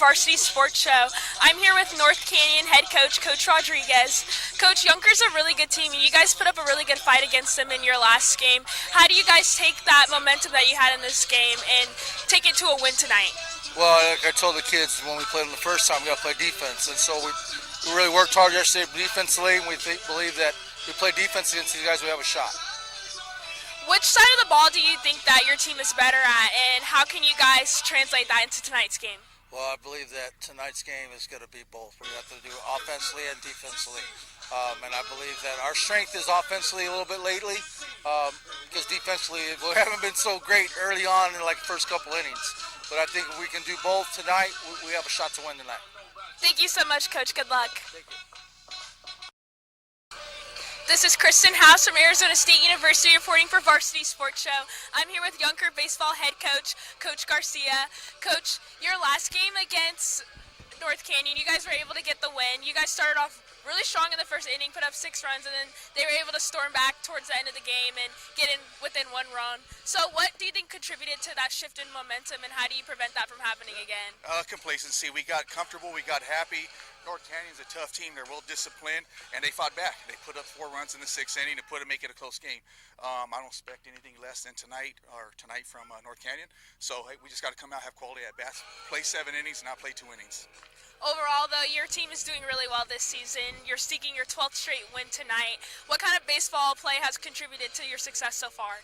Varsity Sports Show. I'm here with North Canyon head coach, Coach Rodriguez. Coach, Younker's a really good team, and you guys put up a really good fight against them in your last game. How do you guys take that momentum that you had in this game and take it to a win tonight? Well, like I told the kids when we played them the first time, we got to play defense, and so we really worked hard yesterday defensively, and we believe that if we play defense against these guys, we have a shot. Which side of the ball do you think that your team is better at, and how can you guys translate that into tonight's game? Well, I believe that tonight's game is going to be both. We're going to have to do offensively and defensively. And I believe that our strength is offensively a little bit lately because defensively we haven't been so great early on in like the first couple innings. But I think if we can do both tonight, we have a shot to win tonight. Thank you so much, Coach. Good luck. Thank you. This is Kristen House from Arizona State University reporting for Varsity Sports Show. I'm here with Youngker baseball head coach, Coach Garcia. Coach, your last game against North Canyon, you guys were able to get the win. You guys started off really strong in the first inning, put up 6 runs, and then they were able to storm back towards the end of the game and get in within 1 run. So what do you think contributed to that shift in momentum, and how do you prevent that from happening again? Complacency. We got comfortable. We got happy. North Canyon's a tough team. They're well disciplined, and they fought back. They put up 4 runs in the 6th inning to make it a close game. I don't expect anything less than tonight from North Canyon. So hey, we just got to come out, have quality at bats, play 7 innings, not play 2 innings. Overall, though, your team is doing really well this season. You're seeking your 12th straight win tonight. What kind of baseball play has contributed to your success so far?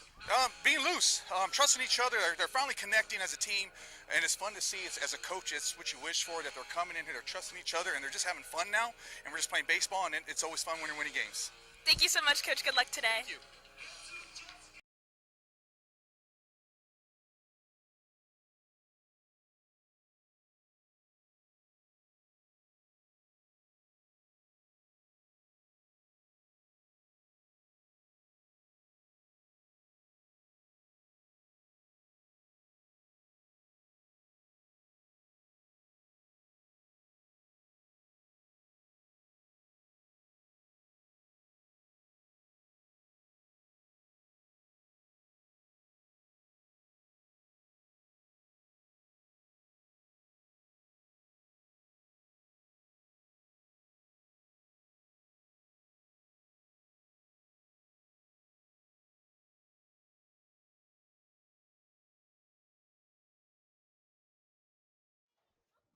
Being loose, trusting each other. They're finally connecting as a team, and it's fun to see. As a coach, it's what you wish for, that they're coming in here, they're trusting each other, and they're just having fun now, and we're just playing baseball, and it's always fun when you're winning games. Thank you so much, Coach. Good luck today. Thank you.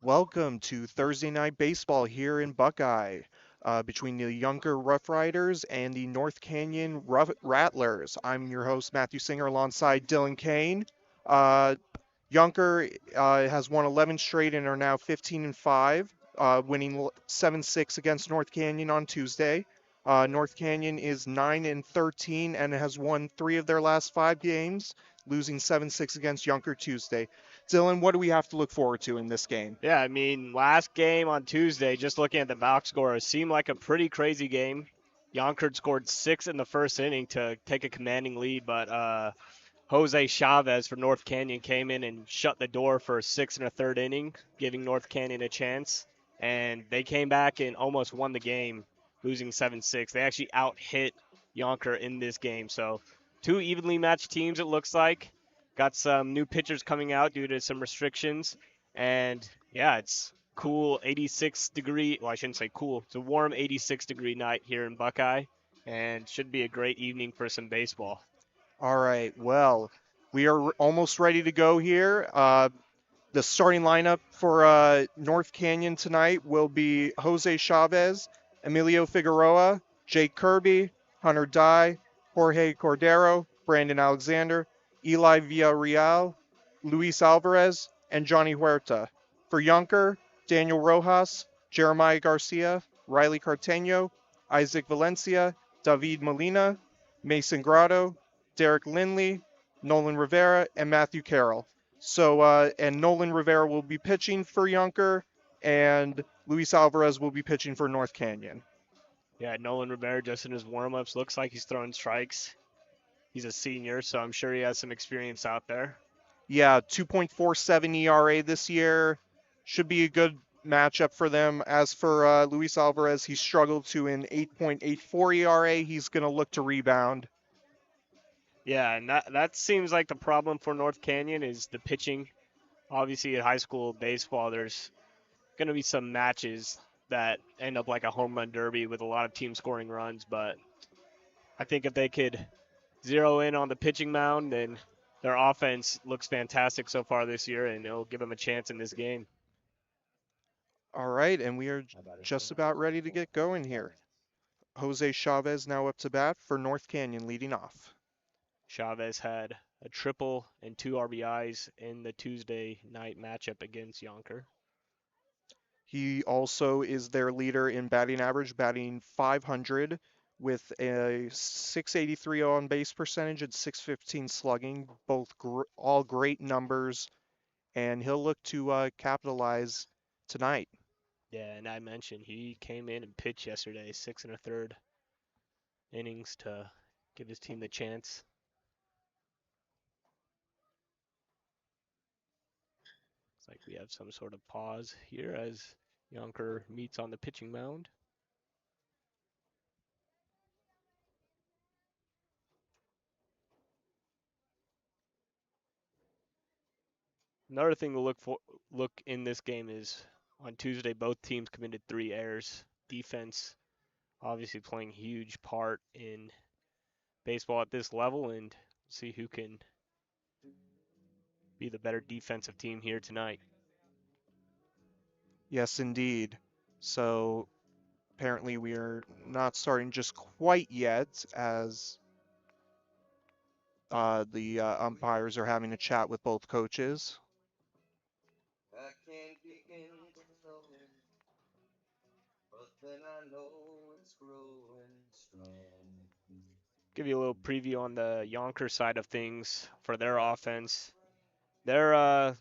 Welcome to Thursday Night Baseball here in Buckeye between the Youngker Rough Riders and the North Canyon Rattlers. I'm your host, Matthew Singer, alongside Dylan Kane. Youngker has won 11 straight and are now 15-5, winning 7-6 against North Canyon on Tuesday. North Canyon is 9-13 and has won 3 of their last 5 games, losing 7-6 against Youngker Tuesday. Dylan, what do we have to look forward to in this game? Yeah, I mean, last game on Tuesday, just looking at the box score, it seemed like a pretty crazy game. Yonkers scored 6 in the first inning to take a commanding lead, but Jose Chavez for North Canyon came in and shut the door for a 6 and a third inning, giving North Canyon a chance. And they came back and almost won the game, losing 7-6. They actually out-hit Younker in this game. So 2 evenly matched teams, it looks like. Got some new pitchers coming out due to some restrictions. And, yeah, it's cool 86-degree. Well, I shouldn't say cool. It's a warm 86-degree night here in Buckeye. And should be a great evening for some baseball. All right, well, we are almost ready to go here. The starting lineup for North Canyon tonight will be Jose Chavez, Emilio Figueroa, Jake Kirby, Hunter Dye, Jorge Cordero, Brandon Alexander, Eli Villarreal, Luis Alvarez, and Johnny Huerta. For Younker, Daniel Rojas, Jeremiah Garcia, Riley Carteño, Isaac Valencia, David Molina, Mason Grotto, Derek Lindley, Nolan Rivera, and Matthew Carroll. And Nolan Rivera will be pitching for Younker, and Luis Alvarez will be pitching for North Canyon. Yeah, Nolan Rivera just in his warm-ups looks like he's throwing strikes. He's a senior, so I'm sure he has some experience out there. Yeah, 2.47 ERA this year. Should be a good matchup for them. As for Luis Alvarez, he struggled to an 8.84 ERA. He's going to look to rebound. Yeah, and that seems like the problem for North Canyon is the pitching. Obviously, at high school baseball, there's going to be some matches that end up like a home run derby with a lot of teams scoring runs, but I think if they could zero in on the pitching mound, then their offense looks fantastic so far this year, and it'll give them a chance in this game. All right, and we are just about ready to get going here. Jose Chavez now up to bat for North Canyon, leading off. Chavez had a triple and 2 RBIs in the Tuesday night matchup against Youngker. He also is their leader in batting average, batting 500 with a 683 on base percentage and 615 slugging, both all great numbers, and he'll look to capitalize tonight. Yeah, and I mentioned he came in and pitched yesterday, 6 1/3 innings to give his team the chance. Looks like we have some sort of pause here as Youngker meets on the pitching mound. Another thing to look in this game is on Tuesday both teams committed 3 errors. Defense obviously playing a huge part in baseball at this level, and see who can be the better defensive team here tonight. Yes, indeed. So apparently we are not starting just quite yet, as the umpires are having a chat with both coaches. Give you a little preview on the Yonkers side of things for their offense. Their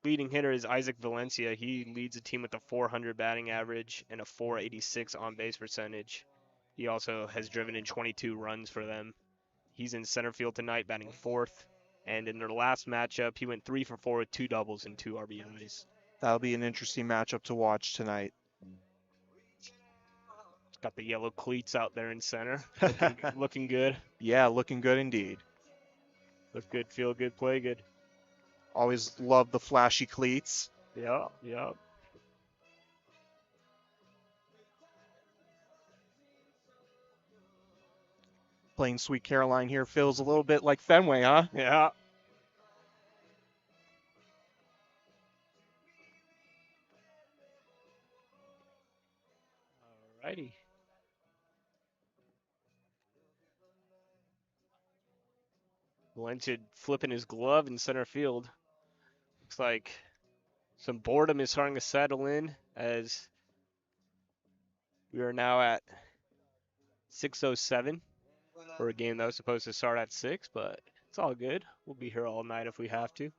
leading hitter is Isaac Valencia. He leads the team with a 400 batting average and a 486 on base percentage. He also has driven in 22 runs for them. He's in center field tonight, batting fourth. And in their last matchup, he went 3 for 4 with 2 doubles and 2 RBIs. That'll be an interesting matchup to watch tonight. Got the yellow cleats out there in center. Looking good. Yeah, looking good indeed. Look good, feel good, play good. Always love the flashy cleats. Yeah, yeah. Playing Sweet Caroline here feels a little bit like Fenway, huh? Yeah. Alrighty. Valencia flipping his glove in center field. Looks like some boredom is starting to settle in as we are now at 6:07 for a game that was supposed to start at 6, but it's all good. We'll be here all night if we have to.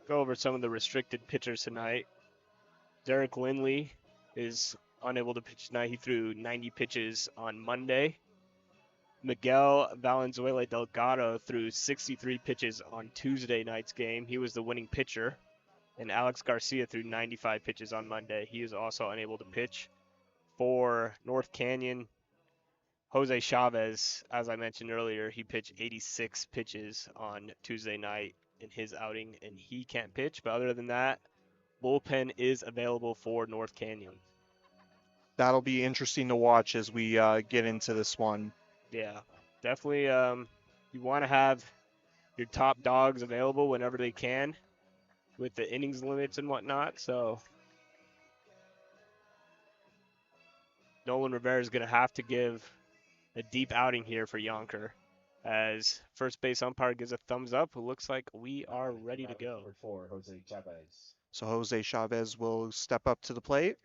Go over some of the restricted pitchers tonight. Derek Lindley is unable to pitch tonight. He threw 90 pitches on Monday. Miguel Valenzuela Delgado threw 63 pitches on Tuesday night's game. He was the winning pitcher. And Alex Garcia threw 95 pitches on Monday. He is also unable to pitch. For North Canyon, Jose Chavez, as I mentioned earlier, he pitched 86 pitches on Tuesday night in his outing, and he can't pitch. But other than that, bullpen is available for North Canyon. That'll be interesting to watch as we get into this one. Yeah, definitely. You want to have your top dogs available whenever they can with the innings limits and whatnot. So Nolan Rivera is going to have to give a deep outing here for Youngker. As first base umpire gives a thumbs up, it looks like we are ready to go. So Jose Chavez will step up to the plate.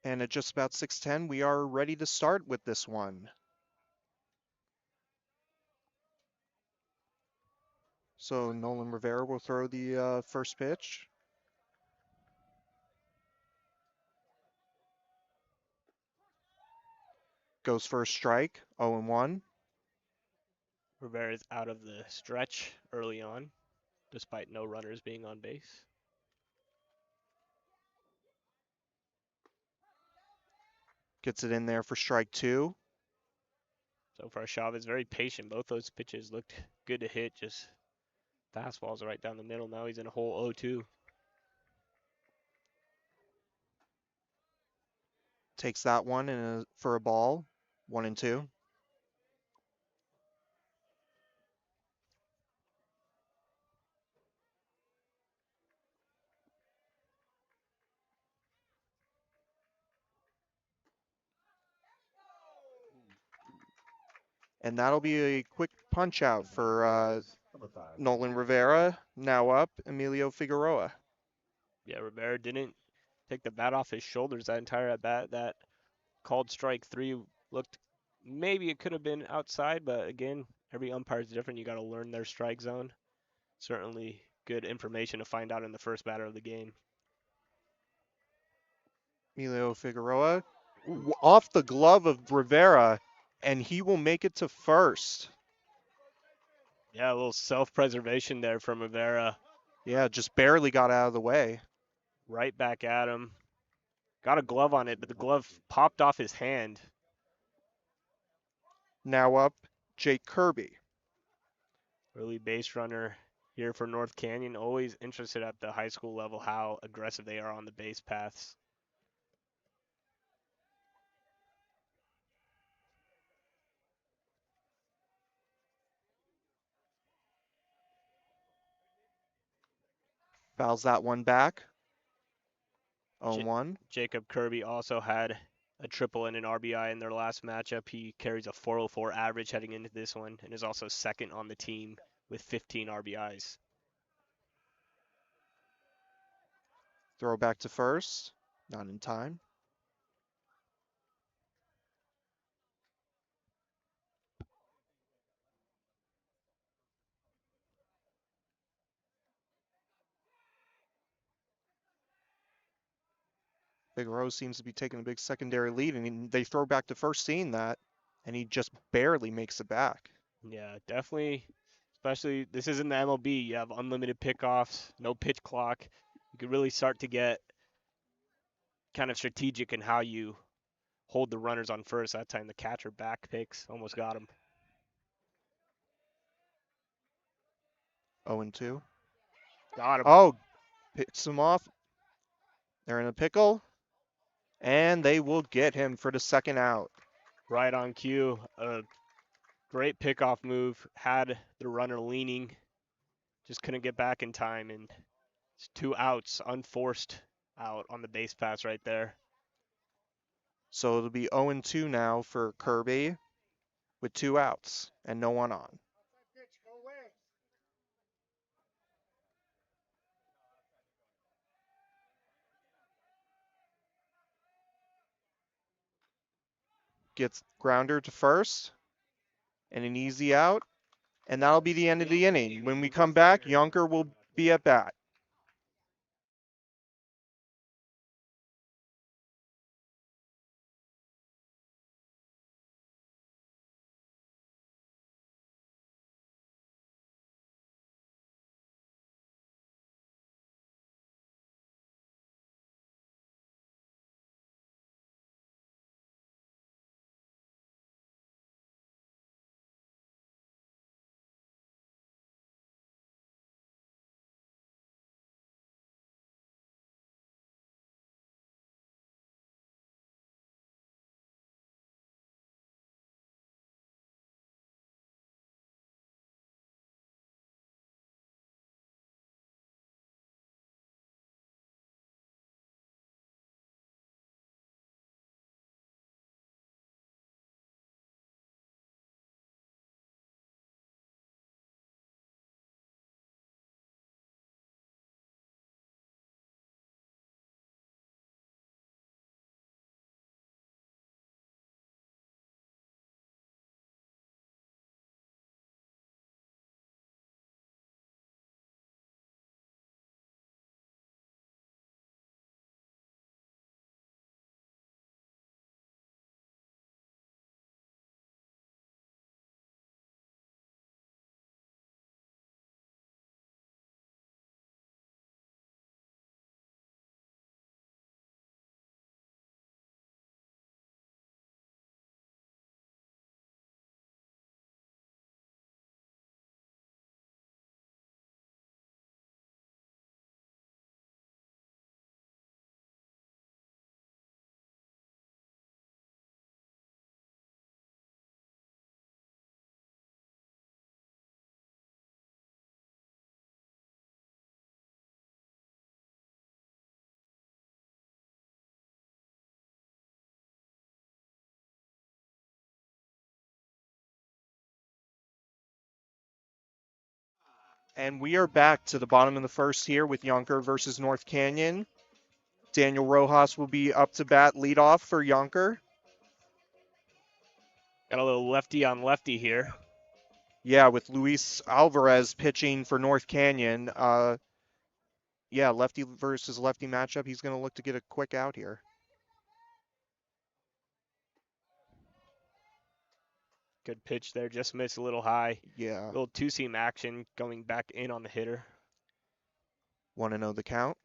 And at just about 6:10, we are ready to start with this one. So Nolan Rivera will throw the first pitch. Goes for a strike, 0-1. Rivera's out of the stretch early on, despite no runners being on base. Gets it in there for strike 2. So far, Chavez very patient. Both those pitches looked good to hit. Just fastballs right down the middle. Now he's in a hole 0-2. Takes that one for a ball, 1-2. And that'll be a quick punch out for Nolan Rivera. Now up, Emilio Figueroa. Yeah, Rivera didn't take the bat off his shoulders that entire at bat. That called strike 3 looked, maybe it could have been outside, but again, every umpire is different. You got to learn their strike zone. Certainly good information to find out in the first batter of the game. Emilio Figueroa off the glove of Rivera, and he will make it to first. Yeah, a little self-preservation there from Rivera. Yeah, just barely got out of the way. Right back at him. Got a glove on it, but the glove popped off his hand. Now up, Jake Kirby. Early base runner here for North Canyon. Always interested at the high school level how aggressive they are on the base paths. Fouls that one back. 0-1. Jacob Kirby also had a triple and an RBI in their last matchup. He carries a 404 average heading into this one and is also second on the team with 15 RBIs. Throw back to first. Not in time. Figueroa seems to be taking a big secondary lead, and they throw back to first, seeing that, and he just barely makes it back. Yeah, definitely. Especially, this isn't the MLB. You have unlimited pickoffs, no pitch clock. You could really start to get kind of strategic in how you hold the runners on first. That time the catcher back picks, almost got him. 0-2. Got him. Oh, picks him off. They're in a pickle, and they will get him for the second out. Right on cue. A great pickoff move. Had the runner leaning. Just couldn't get back in time. And it's 2 outs, unforced out on the base pass right there. So it'll be 0-2 now for Kirby with 2 outs and no one on. Gets grounder to first and an easy out. And that'll be the end of the inning. When we come back, Youngker will be at bat. And we are back to the bottom of the first here with Youngker versus North Canyon. Daniel Rojas will be up to bat leadoff for Youngker. Got a little lefty on lefty here. Yeah, with Luis Alvarez pitching for North Canyon. Yeah, lefty versus lefty matchup. He's going to look to get a quick out here. Good pitch there, just missed a little high. Yeah. Little two-seam action going back in on the hitter. 1-0 the count.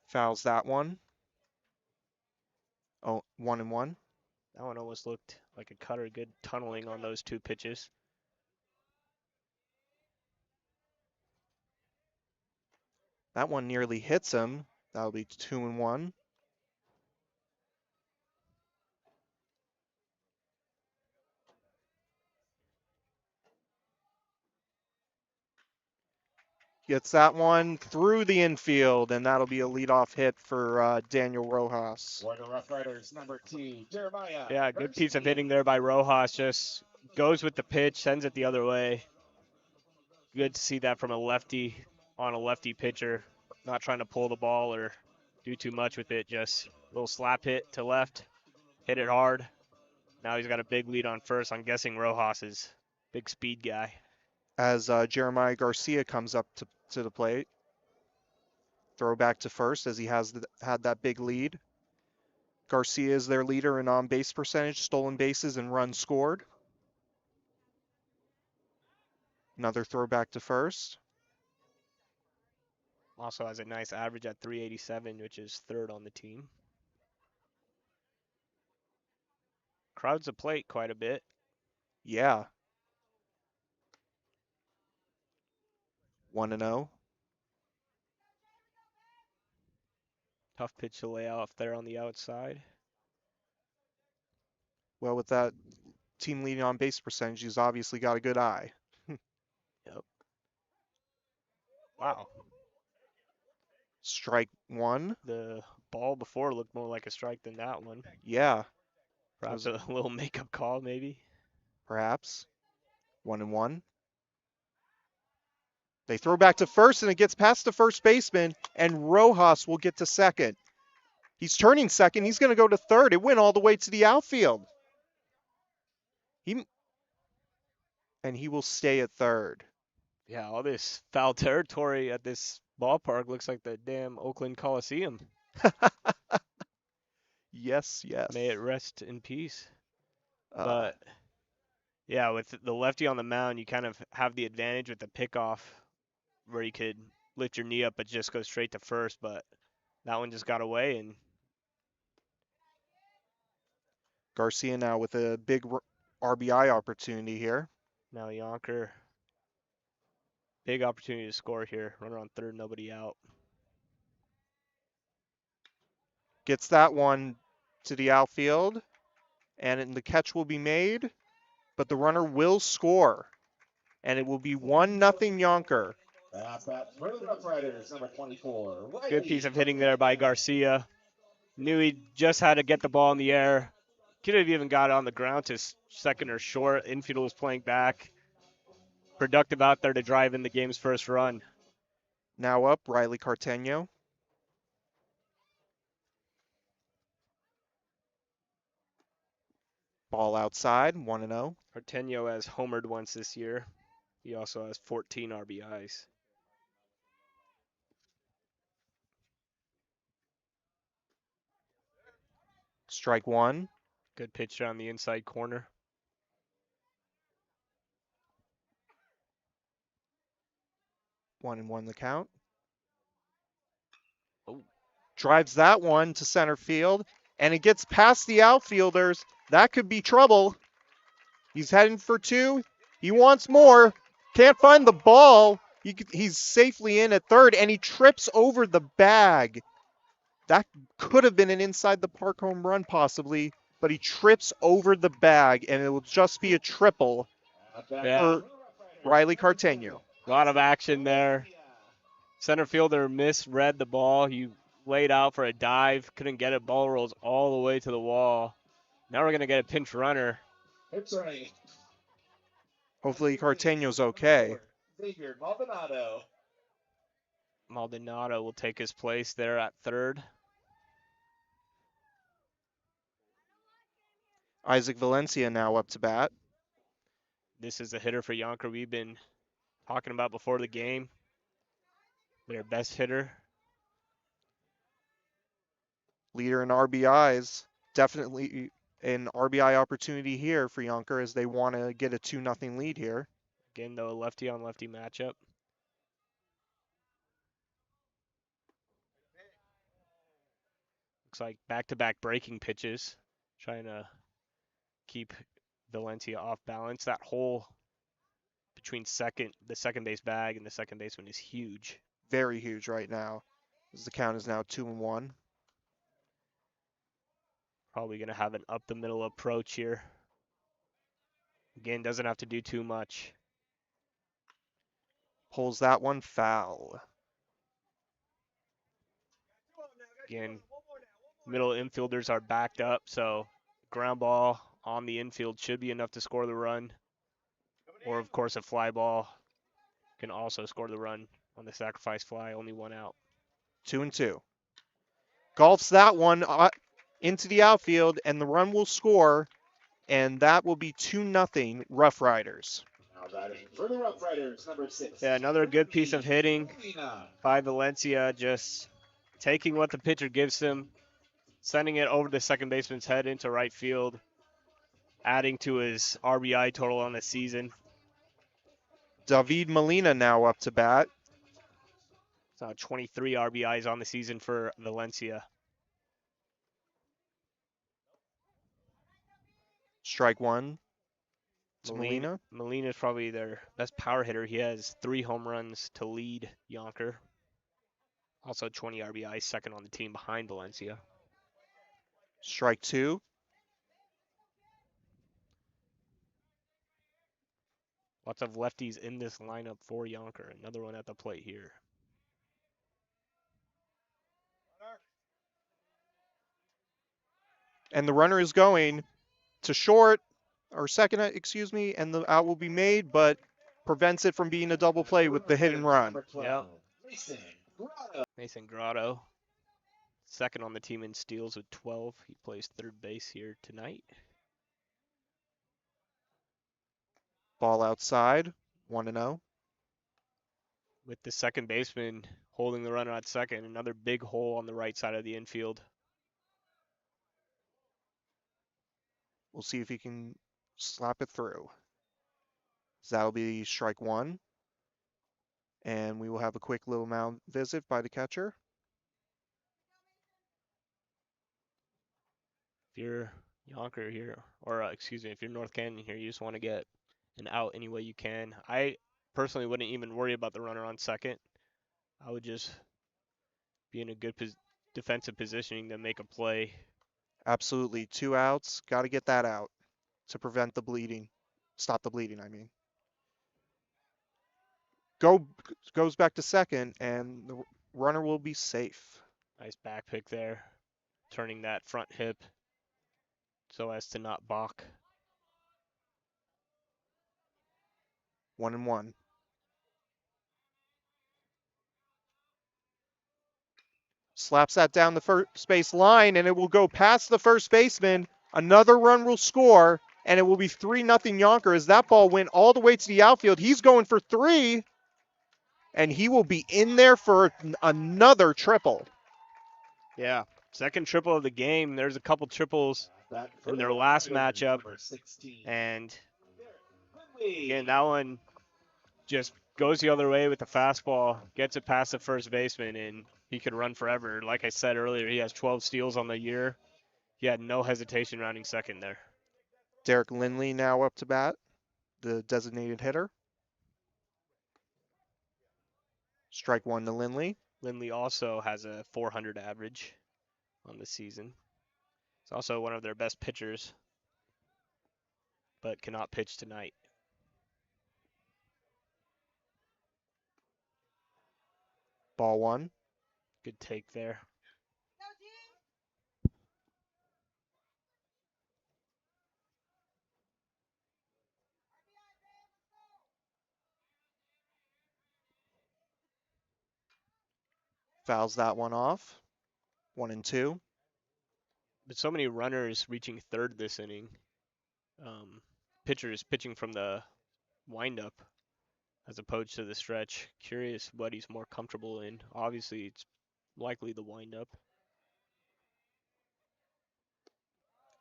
Fouls that one. Oh, 1-1. That one almost looked like a cutter. Good tunneling on those two pitches. That one nearly hits him. That'll be 2-1. Gets that one through the infield, and that'll be a leadoff hit for Daniel Rojas. Yeah, good piece of hitting there by Rojas. Just goes with the pitch, sends it the other way. Good to see that from a lefty on a lefty pitcher. Not trying to pull the ball or do too much with it. Just a little slap hit to left. Hit it hard. Now he's got a big lead on first. I'm guessing Rojas is big speed guy. As Jeremiah Garcia comes up to the plate. Throw back to first as he has had that big lead. Garcia is their leader in on-base percentage, stolen bases, and runs scored. Another throw back to first. Also has a nice average at 387, which is third on the team. Crowds the plate quite a bit. Yeah. 1-0. Tough pitch to lay off there on the outside. Well, with that team leading on base percentage, he's obviously got a good eye. Yep. Wow. Strike one. The ball before looked more like a strike than that one. Yeah, Perhaps a little makeup call, maybe. perhaps. 1-1. They throw back to first, and it gets past the first baseman, and Rojas will get to second. He's turning second. He's going to go to third. It went all the way to the outfield. And he will stay at third. Yeah, all this foul territory at this ballpark looks like the damn Oakland Coliseum. Yes, yes. May it rest in peace. Uh, But yeah, with the lefty on the mound, you kind of have the advantage with the pickoff where you could lift your knee up but just go straight to first. But that one just got away, and Garcia now with a big RBI opportunity here. now Youngker, big opportunity to score here. Runner on third, nobody out. Gets that one to the outfield, and the catch will be made, but the runner will score, and it will be 1-0 Youngker. Good piece of hitting there by Garcia. Knew he just had to get the ball in the air. Could have even got it on the ground to second or short. Infield was playing back. Productive out there to drive in the game's first run. Now up, Riley Carteno. Ball outside, 1-0. Artenio has homered once this year. He also has 14 RBIs. Strike one. Good pitch down the inside corner. 1-1 the count. Oh. Drives that one to center field, and it gets past the outfielders. That could be trouble. He's heading for two. He wants more. Can't find the ball. He's safely in at third, and he trips over the bag. That could have been an inside the park home run possibly, but he trips over the bag, and it will just be a triple for Riley Carteno. A lot of action there. Center fielder misread the ball. He laid out for a dive, couldn't get it. Ball rolls all the way to the wall. Now we're going to get a pinch runner. Hopefully Carteño's okay. Maldonado will take his place there at third. Isaac Valencia now up to bat. This is a hitter for Youngker we've been talking about before the game. Their best hitter. Leader in RBIs. Definitely an RBI opportunity here for Youngker as they want to get a 2-0 lead here. Again, though, a lefty on lefty matchup. Looks like back-to-back breaking pitches. Trying to keep Valencia off balance. That hole between the second base bag and the second baseman is huge. Very huge right now, as the count is now 2-1. Probably going to have an up-the-middle approach here. Again, doesn't have to do too much. Pulls that one foul. Again, middle infielders are backed up, so ground ball on the infield should be enough to score the run. Or, of course, a fly ball can also score the run on the sacrifice fly, only one out. 2-2. Golfs that one into the outfield, and the run will score, and that will be 2-0 Rough Riders. Yeah, another good piece of hitting by Valencia, just taking what the pitcher gives him, sending it over the second baseman's head into right field, adding to his RBI total on the season. David Molina now up to bat. So 23 RBIs on the season for Valencia. Strike one to Molina. Molina is probably their best power hitter. He has 3 home runs to lead Youngker. Also 20 RBIs, second on the team behind Valencia. Strike two. Lots of lefties in this lineup for Youngker. Another one at the plate here. And the runner is going to short, or second, excuse me, and the out will be made, but prevents it from being a double play with the hit and run. Yep. Mason Grotto, second on the team in steals with 12. He plays third base here tonight. Ball outside, 1-0. With the second baseman holding the runner at second, another big hole on the right side of the infield. We'll see if he can slap it through. So that'll be strike one. And we will have a quick little mound visit by the catcher. If you're Youngker here, or excuse me, if you're North Canyon here, you just want to get an out any way you can. I personally wouldn't even worry about the runner on second. I would just be in a good defensive positioning to make a play. Absolutely. 2 outs. Got to get that out to prevent the bleeding. Stop the bleeding, I mean. Goes back to second, and the runner will be safe. Nice back pick there, turning that front hip so as to not balk. 1-1. Slaps that down the first base line, and it will go past the first baseman. Another run will score, and it will be 3-0 Youngker as that ball went all the way to the outfield. He's going for 3, and he will be in there for another triple. Yeah, second triple of the game. There's a couple triples in their last matchup, and again, that one just goes the other way with the fastball, gets it past the first baseman, and he could run forever. Like I said earlier, he has 12 steals on the year. He had no hesitation rounding second there. Derek Lindley now up to bat, the designated hitter. Strike one to Lindley. Lindley also has a 400 average on the season. He's also one of their best pitchers, but cannot pitch tonight. Ball one. Good take there. Fouls that one off. 1-2. With so many runners reaching third this inning, pitchers pitching from the windup as opposed to the stretch. Curious what he's more comfortable in. Obviously, it's likely the windup.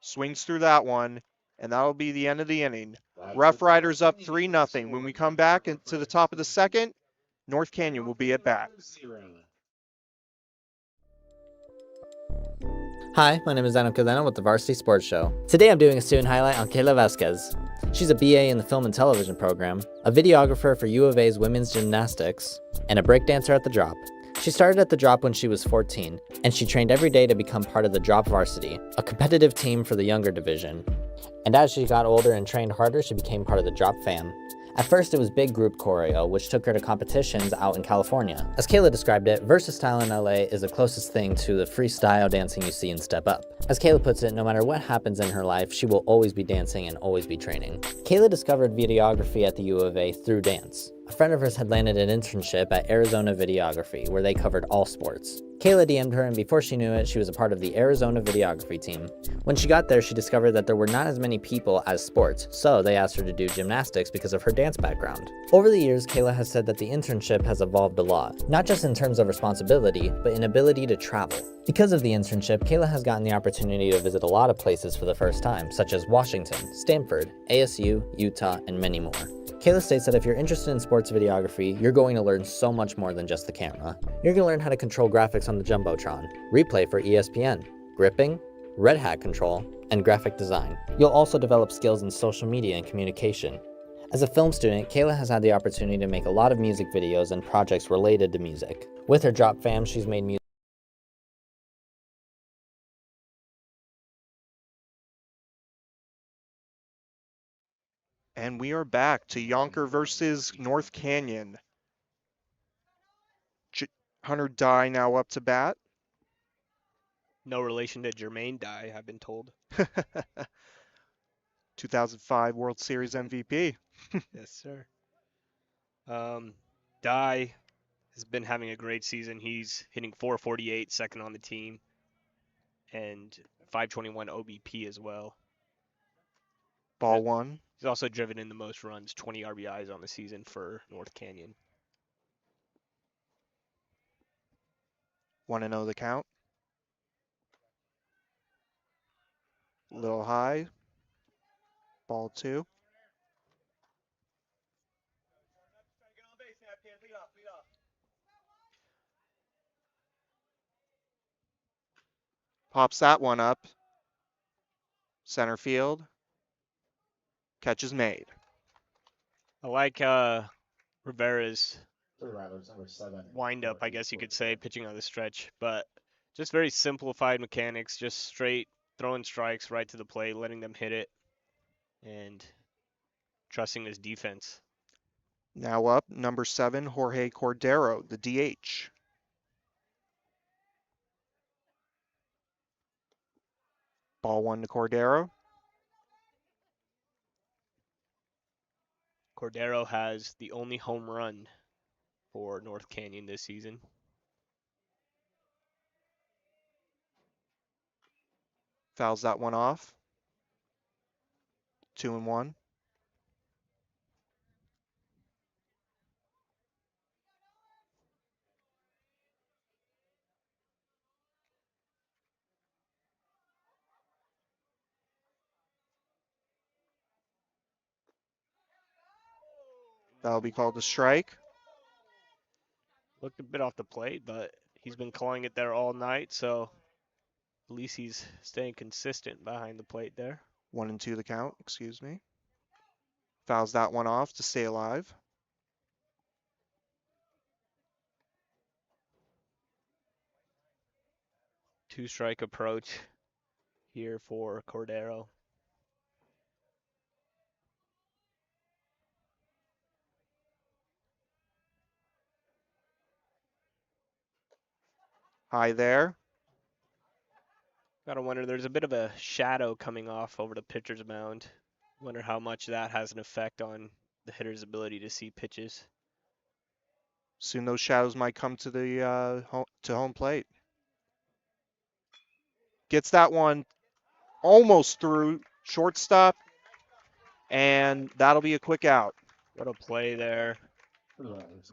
Swings through that one, and that'll be the end of the inning. Rough Riders up 3-0. When we come back into the top of the second, North Canyon will be at bat. Hi, my name is Daniel Cadena with the Varsity Sports Show. Today I'm doing a student highlight on Kayla Vasquez. She's a BA in the film and television program, a videographer for U of A's women's gymnastics, and a breakdancer at the Drop. She started at the Drop when she was 14, and she trained every day to become part of the Drop Varsity, a competitive team for the younger division. And as she got older and trained harder, she became part of the Drop fam. At first, it was big group choreo, which took her to competitions out in California. As Kayla described it, versatile in LA is the closest thing to the freestyle dancing you see in Step Up. As Kayla puts it, no matter what happens in her life, she will always be dancing and always be training. Kayla discovered videography at the U of A through dance. A friend of hers had landed an internship at Arizona Videography, where they covered all sports. Kayla DM'd her, and before she knew it, she was a part of the Arizona Videography team. When she got there, she discovered that there were not as many people as sports, so they asked her to do gymnastics because of her dance background. Over the years, Kayla has said that the internship has evolved a lot, not just in terms of responsibility, but in ability to travel. Because of the internship, Kayla has gotten the opportunity to visit a lot of places for the first time, such as Washington, Stanford, ASU, Utah, and many more. Kayla states that if you're interested in sports videography, you're going to learn so much more than just the camera. You're going to learn how to control graphics on the Jumbotron, replay for ESPN, gripping, red hat control, and graphic design. You'll also develop skills in social media and communication. As a film student, Kayla has had the opportunity to make a lot of music videos and projects related to music. With her Drop fam, she's made music And we are back to Youngker versus North Canyon. Hunter Dye now up to bat. No relation to Jermaine Dye, I've been told. 2005 World Series MVP. Yes, sir. Dye has been having a great season. He's hitting .448, second on the team, and .521 OBP as well. Ball one. He's also driven in the most runs, 20 RBIs on the season for North Canyon. 1-0 the count. A little high. Ball two. Pops that one up. Center field. Catch is made. I like Rivera's wind up, I guess you could say, pitching on the stretch, but just very simplified mechanics, just straight throwing strikes right to the plate, letting them hit it, and trusting his defense. Now up, number 7, Jorge Cordero, the DH. Ball one to Cordero. Cordero has the only home run for North Canyon this season. Fouls that one off. 2-1. That'll be called a strike. Looked a bit off the plate, but he's been clawing it there all night, so at least he's staying consistent behind the plate there. 1-2 the count, excuse me. Fouls that one off to stay alive. Two-strike approach here for Cordero. High there. Gotta wonder, there's a bit of a shadow coming off over the pitcher's mound. Wonder how much that has an effect on the hitter's ability to see pitches. Soon those shadows might come to the home plate. Gets that one almost through shortstop, and that'll be a quick out. What a play there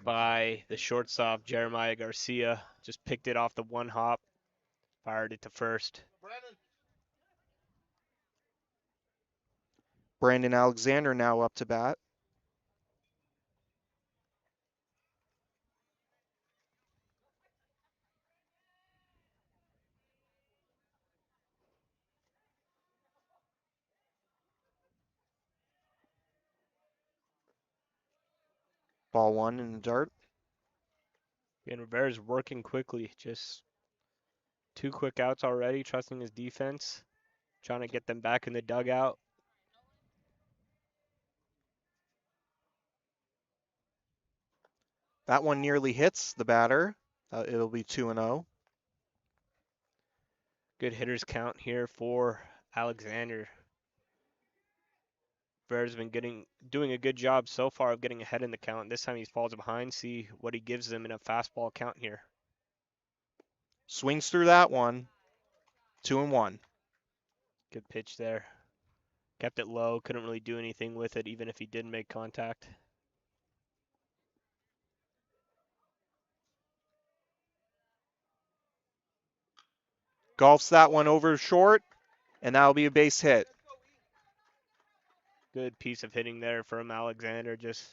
by the shortstop, Jeremiah Garcia. Just picked it off the one hop, fired it to first. Brandon Alexander now up to bat. Ball one in the dirt. And Rivera's working quickly. Just 2 quick outs already, trusting his defense, trying to get them back in the dugout. That one nearly hits the batter. It'll be 2-0. Good hitters count here for Alexander. Rivera's been doing a good job so far of getting ahead in the count. This time he falls behind. See what he gives them in a fastball count here. Swings through that one. 2-1. Good pitch there. Kept it low. Couldn't really do anything with it, even if he did make contact. Golfs that one over short, and that'll be a base hit. Good piece of hitting there from Alexander. Just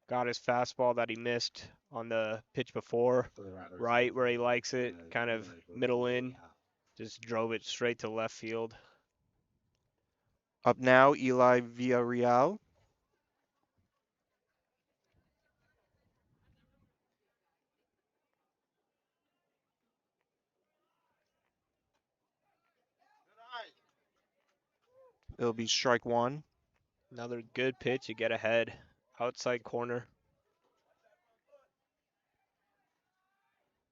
got his fastball that he missed on the pitch before, right where he likes it, kind of middle in. Just drove it straight to left field. Up now, Eli Villarreal. It'll be strike one. Another good pitch. You get ahead. Outside corner.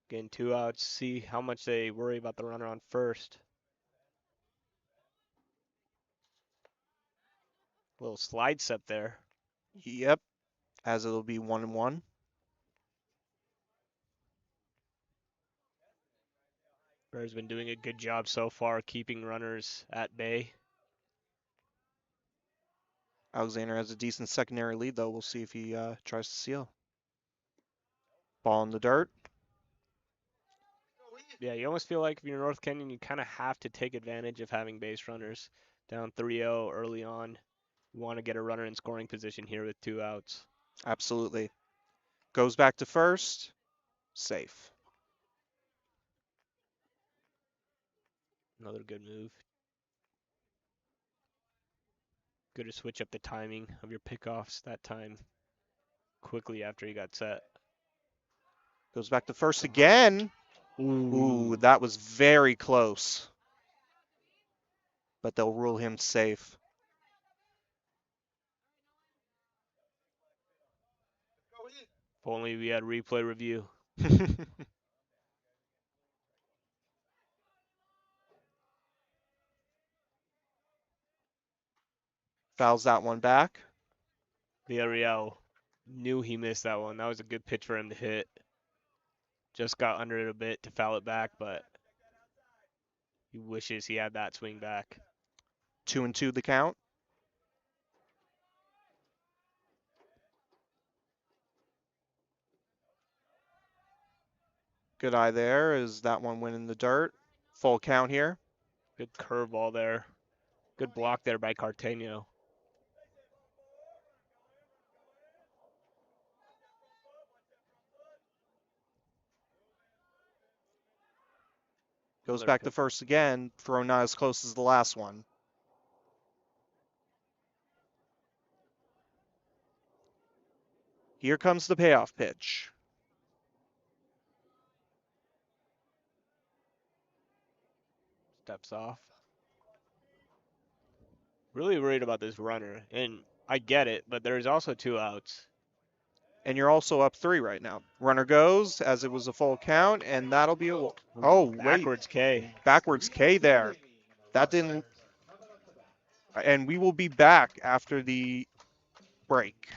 Getting 2 outs. See how much they worry about the runner on first. Little slide step there. Yep, as it'll be 1-1. Bear's been doing a good job so far keeping runners at bay. Alexander has a decent secondary lead, though. We'll see if he tries to steal. Ball in the dirt. Yeah, you almost feel like if you're North Canyon, you kind of have to take advantage of having base runners. Down 3-0 early on. You want to get a runner in scoring position here with 2 outs. Absolutely. Goes back to first. Safe. Another good move. Good to switch up the timing of your pickoffs that time quickly after he got set. Goes back to first again. Ooh, that was very close. But they'll rule him safe. If only we had replay review. Fouls that one back. Villarreal knew he missed that one. That was a good pitch for him to hit. Just got under it a bit to foul it back, but he wishes he had that swing back. 2-2 the count. Good eye there as that one went in the dirt. Full count here. Good curveball there. Good block there by Carteno. Goes Another back to pitch. first again. Throw not as close as the last one. Here comes the payoff pitch. Steps off. Really worried about this runner, and I get it, but there's also 2 outs. And you're also up 3 right now. Runner goes as it was a full count, and that'll be a... Oh, wait. Backwards K. Backwards K there. That didn't... And we will be back after the break.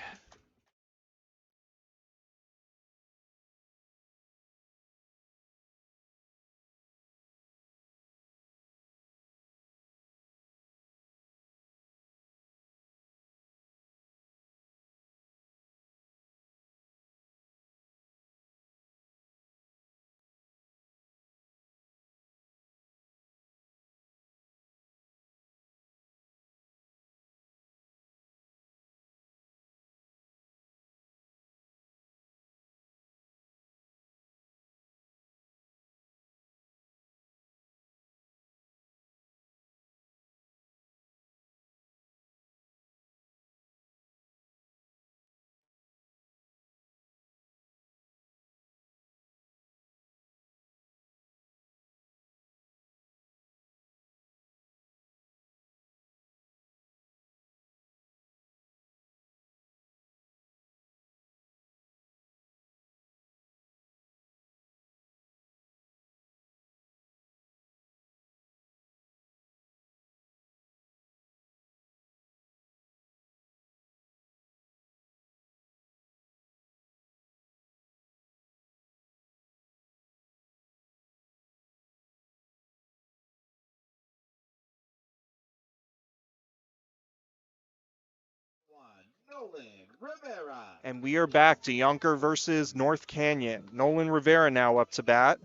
And we are back to Youngker versus North Canyon. Nolan Rivera now up to bat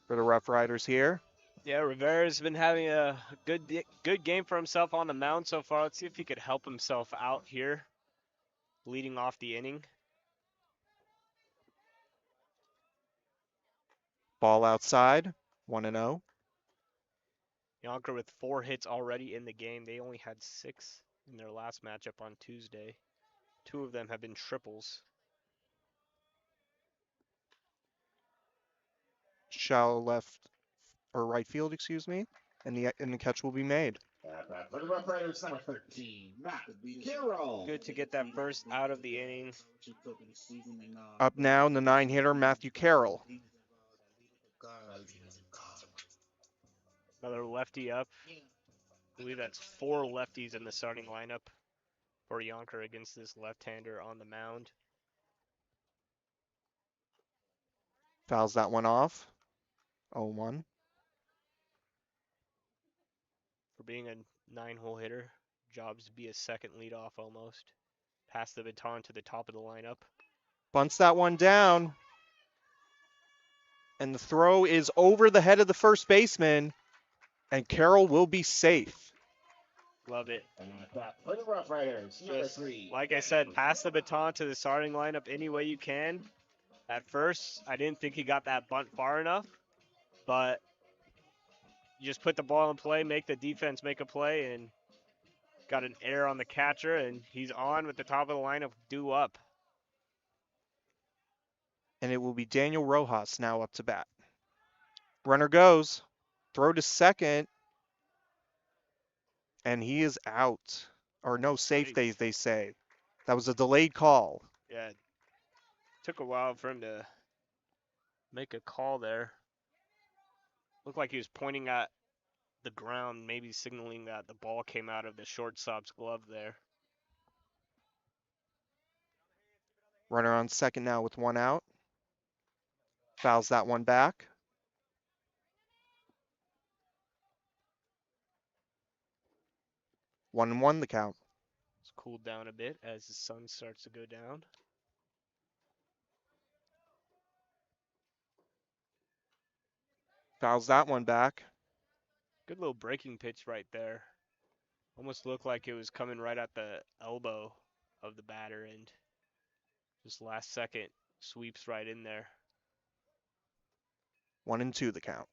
for the Rough Riders here. Yeah, Rivera's been having a good game for himself on the mound so far. Let's see if he could help himself out here, leading off the inning. Ball outside, 1-0. Youngker with 4 hits already in the game. They only had 6 in their last matchup on Tuesday. 2 of them have been triples. Shallow left or right field, excuse me, and the catch will be made. Good to get that first out of the inning. Up now, the 9-hitter Matthew Carroll. Another lefty up. I believe that's 4 lefties in the starting lineup for Youngker against this left-hander on the mound. Fouls that one off. 0-1. For being a 9-hole hitter, jobs to be a second leadoff almost. Pass the baton to the top of the lineup. Bunts that one down. And the throw is over the head of the first baseman. And Carroll will be safe. Love it. Just, like I said, pass the baton to the starting lineup any way you can. At first, I didn't think he got that bunt far enough, but you just put the ball in play, make the defense make a play, and got an error on the catcher, and he's on with the top of the lineup due up. And it will be Daniel Rojas now up to bat. Runner goes. Throw to second. And he is out. Or no, safe they say. That was a delayed call. Yeah, took a while for him to make a call there. Looked like he was pointing at the ground, maybe signaling that the ball came out of the shortstop's glove there. Runner on second now with 1 out. Fouls that one back. 1-1 the count. It's cooled down a bit as the sun starts to go down. Fouls that one back. Good little breaking pitch right there. Almost looked like it was coming right at the elbow of the batter, and just last second sweeps right in there. 1-2 the count.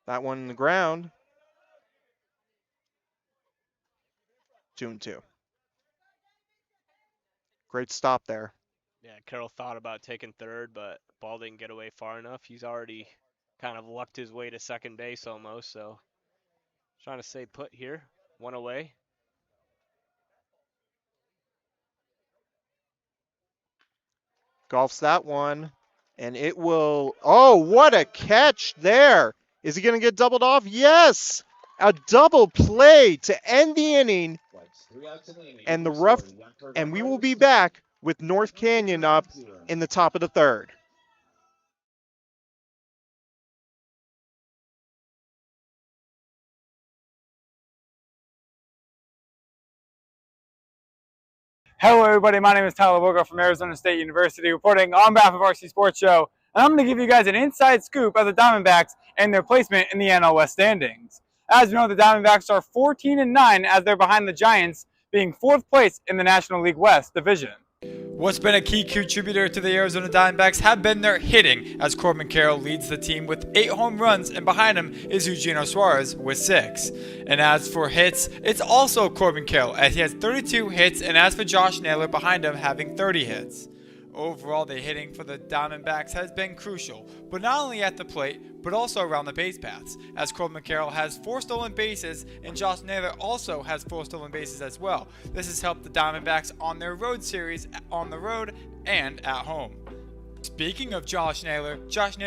That one in the ground. 2-2. Great stop there. Yeah, Carroll thought about taking third, but ball didn't get away far enough. He's already kind of lucked his way to second base almost, so trying to stay put here. 1 away. Golfs that one. And it will... Oh, what a catch there. Is he going to get doubled off? Yes! A double play to end the inning. And we will be back with North Canyon up in the top of the third. Hello everybody, my name is Tyler Wogo from Arizona State University, reporting on behalf of Varsity Sports Show, and I'm going to give you guys an inside scoop of the Diamondbacks and their placement in the NL West standings. As you know, the Diamondbacks are 14-9 as they're behind the Giants, being 4th place in the National League West division. What's been a key contributor to the Arizona Diamondbacks have been their hitting, as Corbin Carroll leads the team with 8 home runs, and behind him is Eugenio Suarez with 6. And as for hits, it's also Corbin Carroll, as he has 32 hits, and as for Josh Naylor behind him having 30 hits. Overall, the hitting for the Diamondbacks has been crucial, but not only at the plate, but also around the base paths, as Corbin Carroll has 4 stolen bases, and Josh Naylor also has 4 stolen bases as well. This has helped the Diamondbacks on their road series, on the road and at home. Speaking of Josh Naylor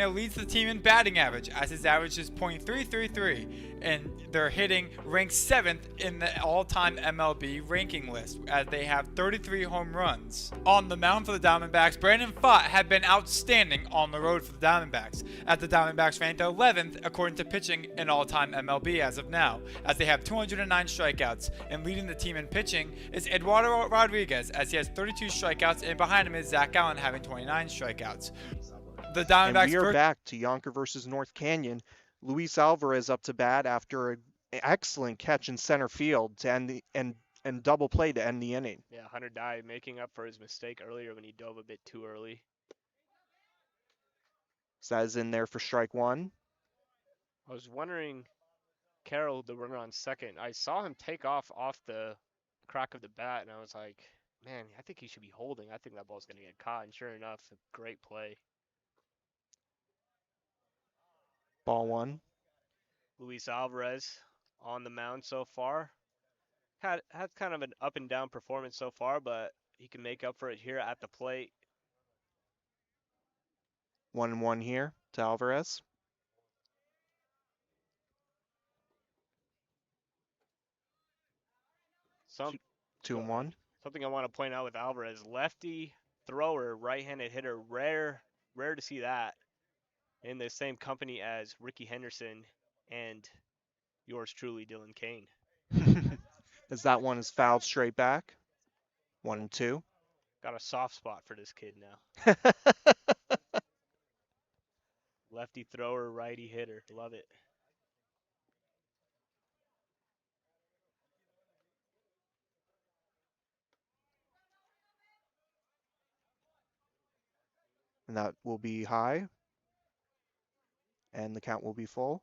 leads the team in batting average as his average is .333, and they're hitting ranked 7th in the all-time MLB ranking list as they have 33 home runs. On the mound for the Diamondbacks, Brandon Pfaadt had been outstanding on the road for the Diamondbacks, as the Diamondbacks ranked 11th according to pitching in all-time MLB as of now, as they have 209 strikeouts, and leading the team in pitching is Eduardo Rodriguez as he has 32 strikeouts, and behind him is Zach Allen having 29 strikeouts. The Diamondbacks. And we are back to Youngker versus North Canyon. Luis Alvarez up to bat after an excellent catch in center field to end the and double play to end the inning. Yeah, Hunter Dye making up for his mistake earlier when he dove a bit too early. So that is in there for strike one. I was wondering, Carroll, the runner on second, I saw him take off the crack of the bat, and I was like, man, I think he should be holding. I think that ball's going to get caught, and sure enough, a great play. Ball one. Luis Alvarez on the mound so far. Had kind of an up and down performance so far, but he can make up for it here at the plate. 1-1 here to Alvarez. Some 2-1. Something I want to point out with Alvarez, lefty thrower, right-handed hitter, rare to see that in the same company as Ricky Henderson and yours truly, Dylan Kane. As that one is fouled straight back. 1-2. Got a soft spot for this kid now. Lefty thrower, righty hitter. Love it. And that will be high. And the count will be full.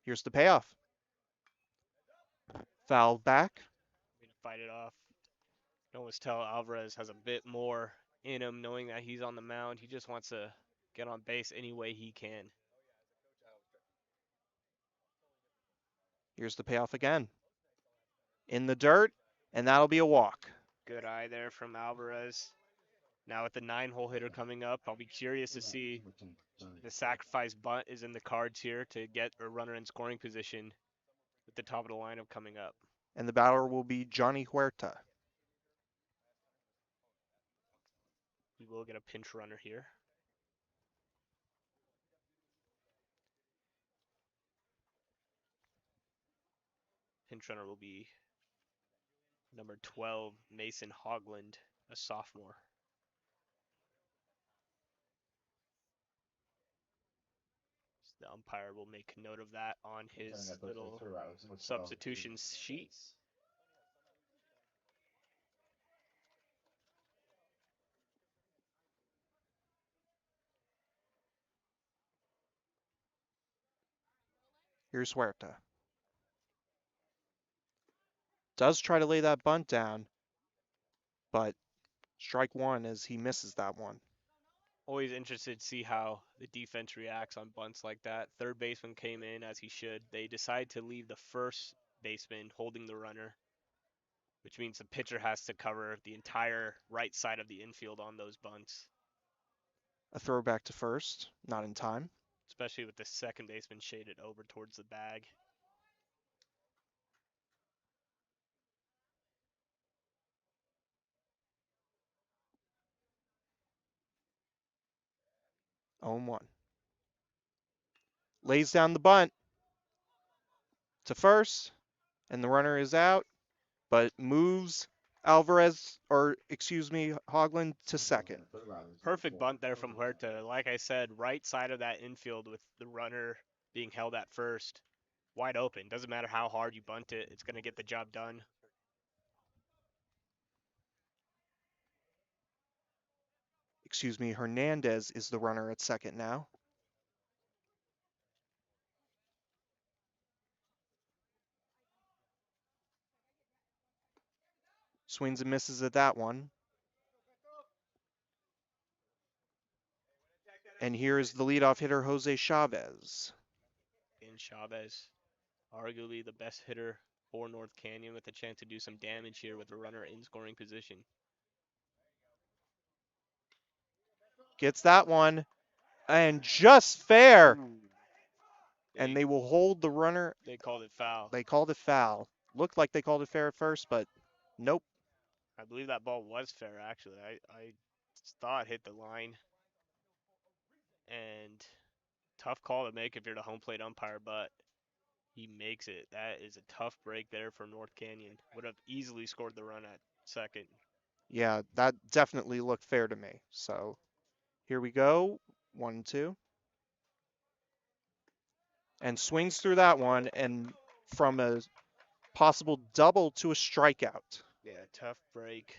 Here's the payoff. Foul back. I'm going to fight it off. You can almost tell Alvarez has a bit more in him, knowing that he's on the mound. He just wants to get on base any way he can. Here's the payoff again. In the dirt, and that'll be a walk. Good eye there from Alvarez. Now with the 9-hole hitter coming up, I'll be curious to see the sacrifice bunt is in the cards here to get a runner in scoring position with the top of the lineup coming up. And the batter will be Johnny Huerta. We will get a pinch runner here. Pinch runner will be number 12, Mason Hogland, a sophomore. So the umpire will make note of that on his little substitution sheet. Here's Huerta. Does try to lay that bunt down, but strike one as he misses that one. Always interested to see how the defense reacts on bunts like that. Third baseman came in as he should. They decide to leave the first baseman holding the runner, which means the pitcher has to cover the entire right side of the infield on those bunts. A throw back to first, not in time. Especially with the second baseman shaded over towards the bag. Oh, 1. Lays down the bunt to first, and the runner is out, but moves Hogland to second. Perfect bunt there from Huerta. Like I said, right side of that infield with the runner being held at first. Wide open. Doesn't matter how hard you bunt it. It's going to get the job done. Hernandez is the runner at second now. Swings and misses at that one. And here is the leadoff hitter, Jose Chavez. And Chavez, arguably the best hitter for North Canyon with a chance to do some damage here with a runner in scoring position. Gets that one. And just fair. And they will hold the runner. They called it foul. They called it foul. Looked like they called it fair at first, but nope. I believe that ball was fair, actually. I thought it hit the line. And tough call to make if you're the home plate umpire, but he makes it. That is a tough break there for North Canyon. Would have easily scored the run at second. Yeah, that definitely looked fair to me. So here we go. 1-2. And swings through that one, and from a possible double to a strikeout. Yeah, tough break.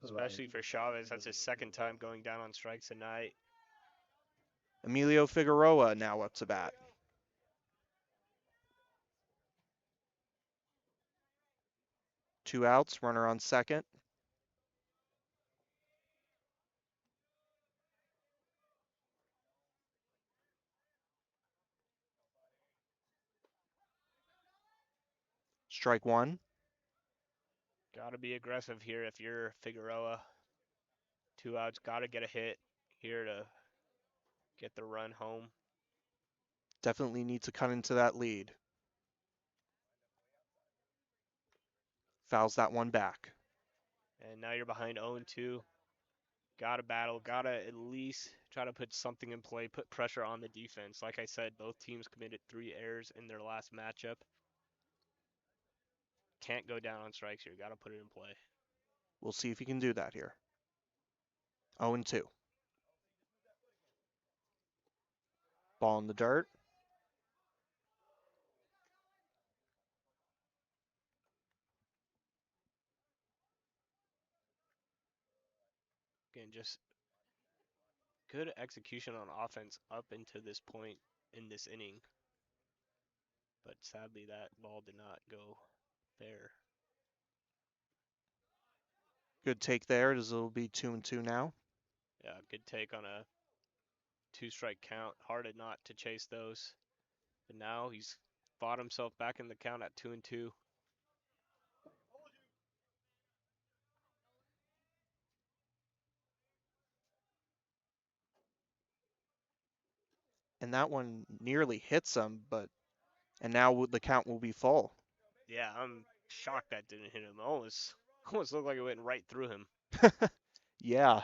Especially for Chavez. That's his second time going down on strikes tonight. Emilio Figueroa now up to bat. Two outs, runner on second. Strike one. Gotta be aggressive here if you're Figueroa. 2 outs, gotta get a hit here to get the run home. Definitely need to cut into that lead. Fouls that one back. And now you're behind 0-2. Gotta battle, gotta at least try to put something in play, put pressure on the defense. Like I said, both teams committed 3 errors in their last matchup. Can't go down on strikes here, gotta put it in play. We'll see if he can do that here. 0-2. Ball in the dirt. Again, just good execution on offense up into this point in this inning. But sadly, that ball did not go fair. Good take there, as it'll be 2-2 now. Yeah, good take on a 2-strike count. Hard not to chase those. But now he's fought himself back in the count at 2-2. And that one nearly hits him, and now the count will be full. Yeah, I'm shocked that didn't hit him. Almost looked like it went right through him. Yeah.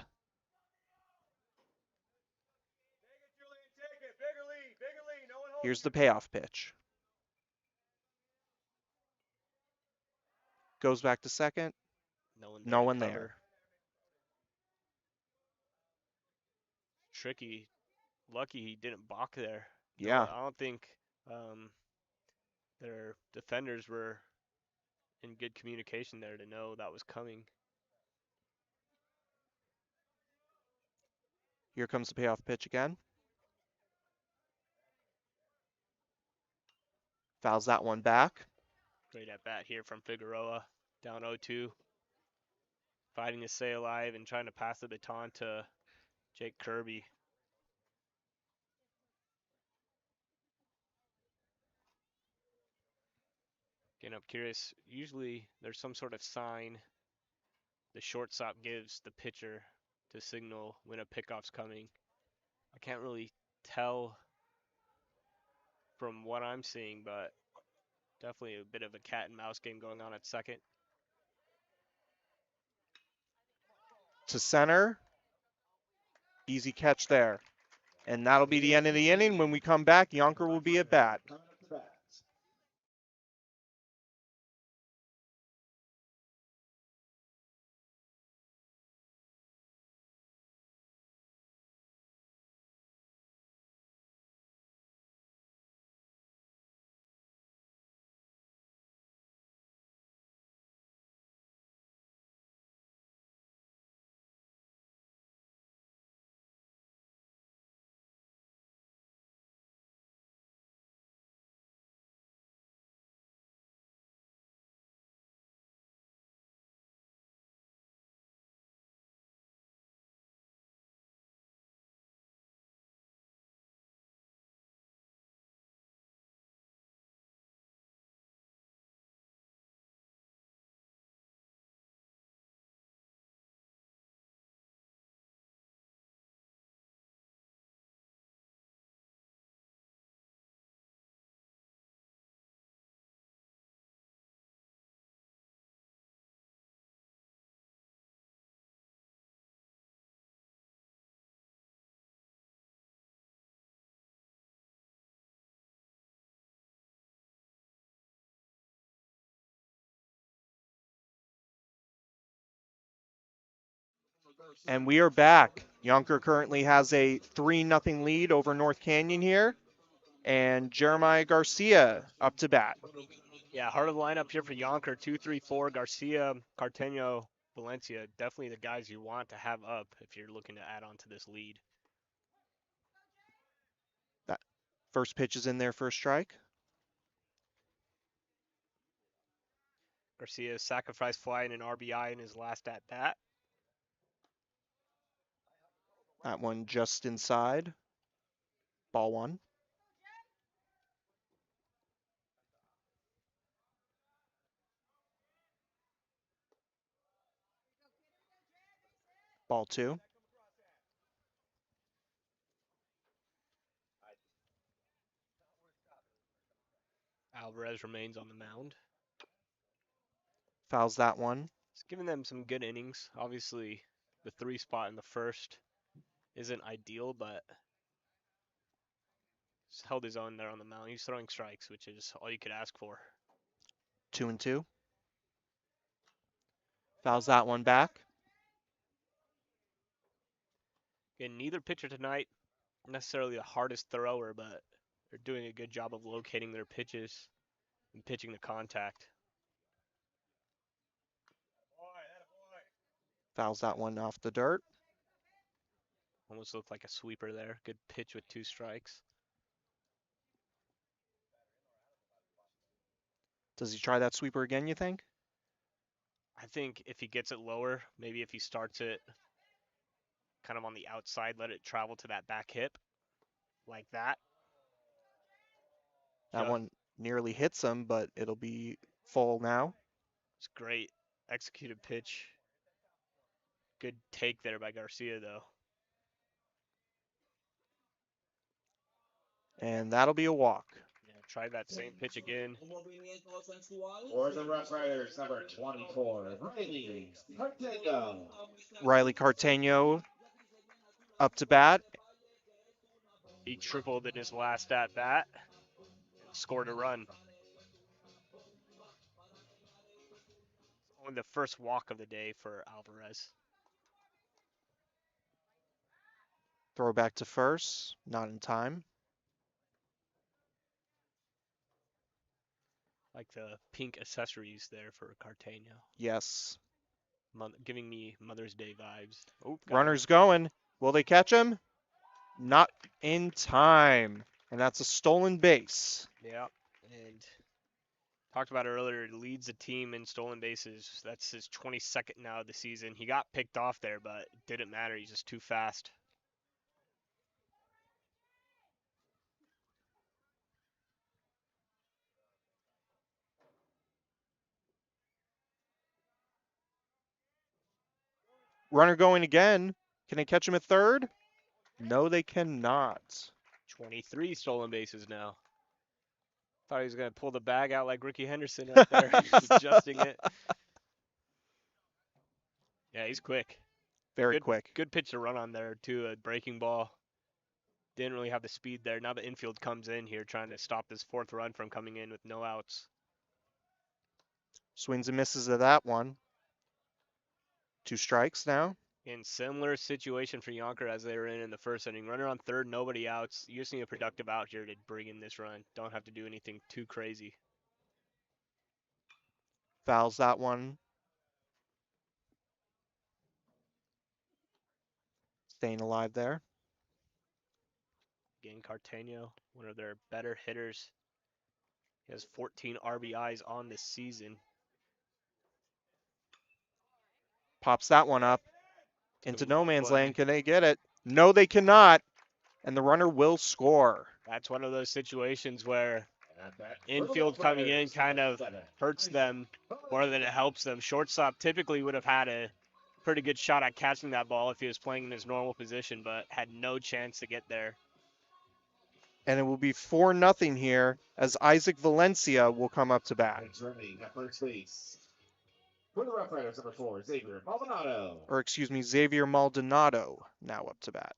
Here's the payoff pitch. Goes back to second. No one there. Tricky. Lucky he didn't balk there. Yeah. I don't think their defenders were in good communication there to know that was coming. Here comes the payoff pitch again. Fouls that one back. Great at bat here from Figueroa. Down 0-2. Fighting to stay alive and trying to pass the baton to Jake Kirby. Again, I'm curious. Usually there's some sort of sign the shortstop gives the pitcher to signal when a pickoff's coming. I can't really tell from what I'm seeing, but definitely a bit of a cat and mouse game going on at second. To center. Easy catch there. And that'll be the end of the inning. When we come back, Youngker will be at bat. And we are back. Youngker currently has a 3-0 lead over North Canyon here. And Jeremiah Garcia up to bat. Yeah, heart of the lineup here for Youngker, 2-3-4, Garcia, Carteno, Valencia. Definitely the guys you want to have up if you're looking to add on to this lead. That first pitch is in there for a strike. Garcia sacrificed fly and an RBI in his last at bat. That one just inside. Ball 1. Ball 2. Alvarez remains on the mound. Fouls that one. It's giving them some good innings. Obviously, the 3 spot in the first isn't ideal, but he's held his own there on the mound. He's throwing strikes, which is all you could ask for. 2-2. Fouls that one back. Again, neither pitcher tonight necessarily the hardest thrower, but they're doing a good job of locating their pitches and pitching the contact. Fouls that one off the dirt. Almost looked like a sweeper there. Good pitch with 2 strikes. Does he try that sweeper again, you think? I think if he gets it lower, maybe if he starts it kind of on the outside, let it travel to that back hip like that. That one nearly hits him, but it'll be full now. It's great executed pitch. Good take there by Garcia, though. And that'll be a walk. Yeah, try that same pitch again. For the Rough Riders, number 24, Riley Carteno. Riley Carteno up to bat. He tripled in his last at bat and scored a run. Only the first walk of the day for Alvarez. Throw back to first. Not in time. Like the pink accessories there for Carteno. Yes. Giving me Mother's Day vibes. Oh, Runner's going. Will they catch him? Not in time. And that's a stolen base. Yeah, and talked about it earlier, he leads the team in stolen bases. That's his 22nd now of the season. He got picked off there, but it didn't matter. He's just too fast. Runner going again. Can they catch him at third? No, they cannot. 23 stolen bases now. Thought he was going to pull the bag out like Ricky Henderson right there, adjusting it. Yeah, he's quick. Very quick. Good pitch to run on there, too. A breaking ball. Didn't really have the speed there. Now the infield comes in here trying to stop this 4th run from coming in with no outs. Swings and misses of that one. 2 strikes now. In similar situation for Youngker as they were in the first inning. Runner on third, nobody outs. You just need a productive out here to bring in this run. Don't have to do anything too crazy. Fouls that one. Staying alive there. Again, Carteno, one of their better hitters. He has 14 RBIs on this season. Pops that one up. Into no man's play. land. Can they get it? No, they cannot. And the runner will score. That's one of those situations where infield coming in kind of hurts them more than it helps them. Shortstop typically would have had a pretty good shot at catching that ball if he was playing in his normal position, but had no chance to get there. And it will be 4-0 here as Isaac Valencia will come up to bat. For the Rough Riders, number 4, Xavier Maldonado. Or excuse me, Xavier Maldonado now up to bat.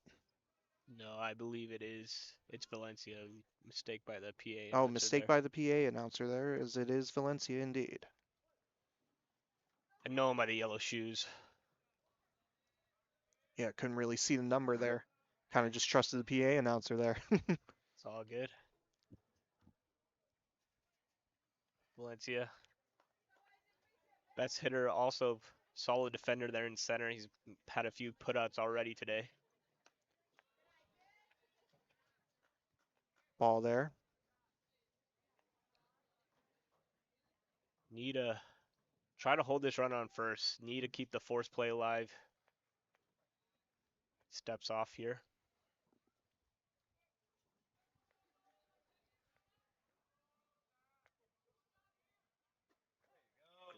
No, I believe it's Valencia. Mistake by the PA. Oh, mistake by the PA announcer there, as it is Valencia indeed. I know him by the yellow shoes. Yeah, couldn't really see the number there. Kind of just trusted the PA announcer there. It's all good. Valencia, best hitter, also solid defender there in center. He's had a few putouts already today. Ball there. Need to try to hold this run on first. Need to keep the force play alive. Steps off here.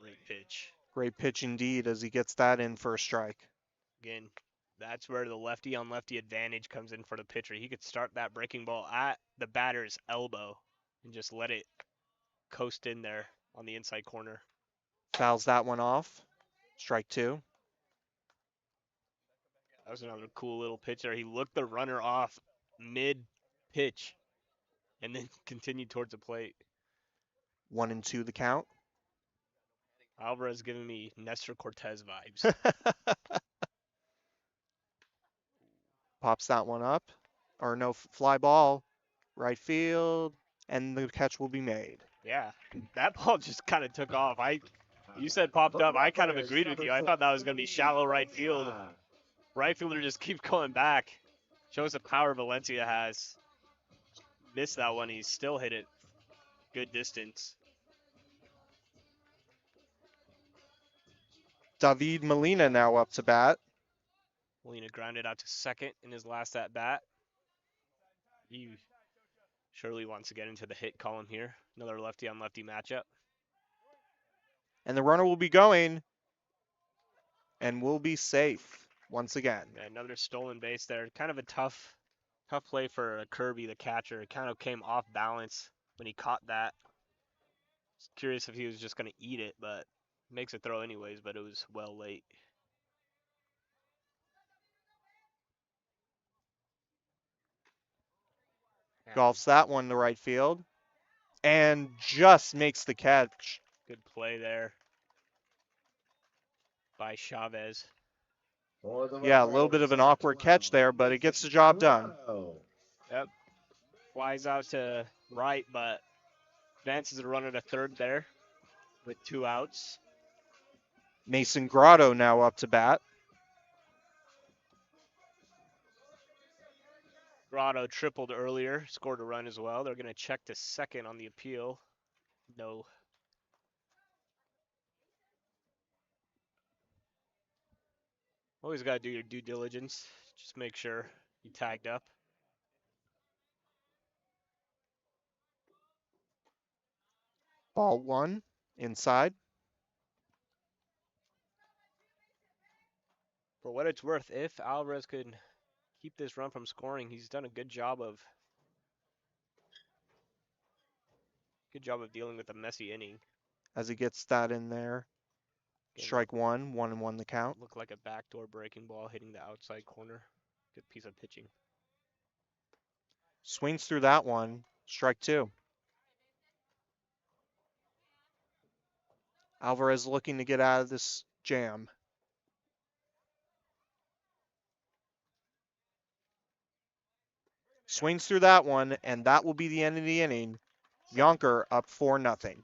Great pitch. Great pitch indeed as he gets that in for a strike. Again, that's where the lefty on lefty advantage comes in for the pitcher. He could start that breaking ball at the batter's elbow and just let it coast in there on the inside corner. Fouls that one off. Strike 2. That was another cool little pitch there. He looked the runner off mid pitch and then continued towards the plate. 1-2 the count. Alvarez giving me Nestor Cortez vibes. Pops that one up. Or no, fly ball. Right field. And the catch will be made. Yeah, that ball just kind of took off. You said popped up. I kind of agreed with you. I thought that was going to be shallow right field. Right fielder just keeps going back. Shows the power Valencia has. Missed that one. He still hit it good distance. David Molina now up to bat. Molina grounded out to second in his last at bat. He surely wants to get into the hit column here. Another lefty on lefty matchup. And the runner will be going. And will be safe once again. Yeah, another stolen base there. Kind of a tough play for Kirby, the catcher. It kind of came off balance when he caught that. Was curious if he was just going to eat it, but makes a throw anyways, but it was well late. Golfs that one to right field. And just makes the catch. Good play there by Chavez. Yeah, a little bit of an awkward catch there, but it gets the job done. Yep. Flies out to right, but advances the runner to third there with 2 outs. Mason Grotto now up to bat. Grotto tripled earlier, scored a run as well. They're going to check to second on the appeal. No. Always got to do your due diligence. Just make sure you tagged up. Ball 1 inside. For what it's worth, if Alvarez could keep this run from scoring, he's done a good job of dealing with a messy inning. As he gets that in there. Strike 1, 1-1 the count. Looked like a backdoor breaking ball hitting the outside corner. Good piece of pitching. Swings through that one. Strike 2. Alvarez looking to get out of this jam. Swings through that one, and that will be the end of the inning. Youngker up 4-0.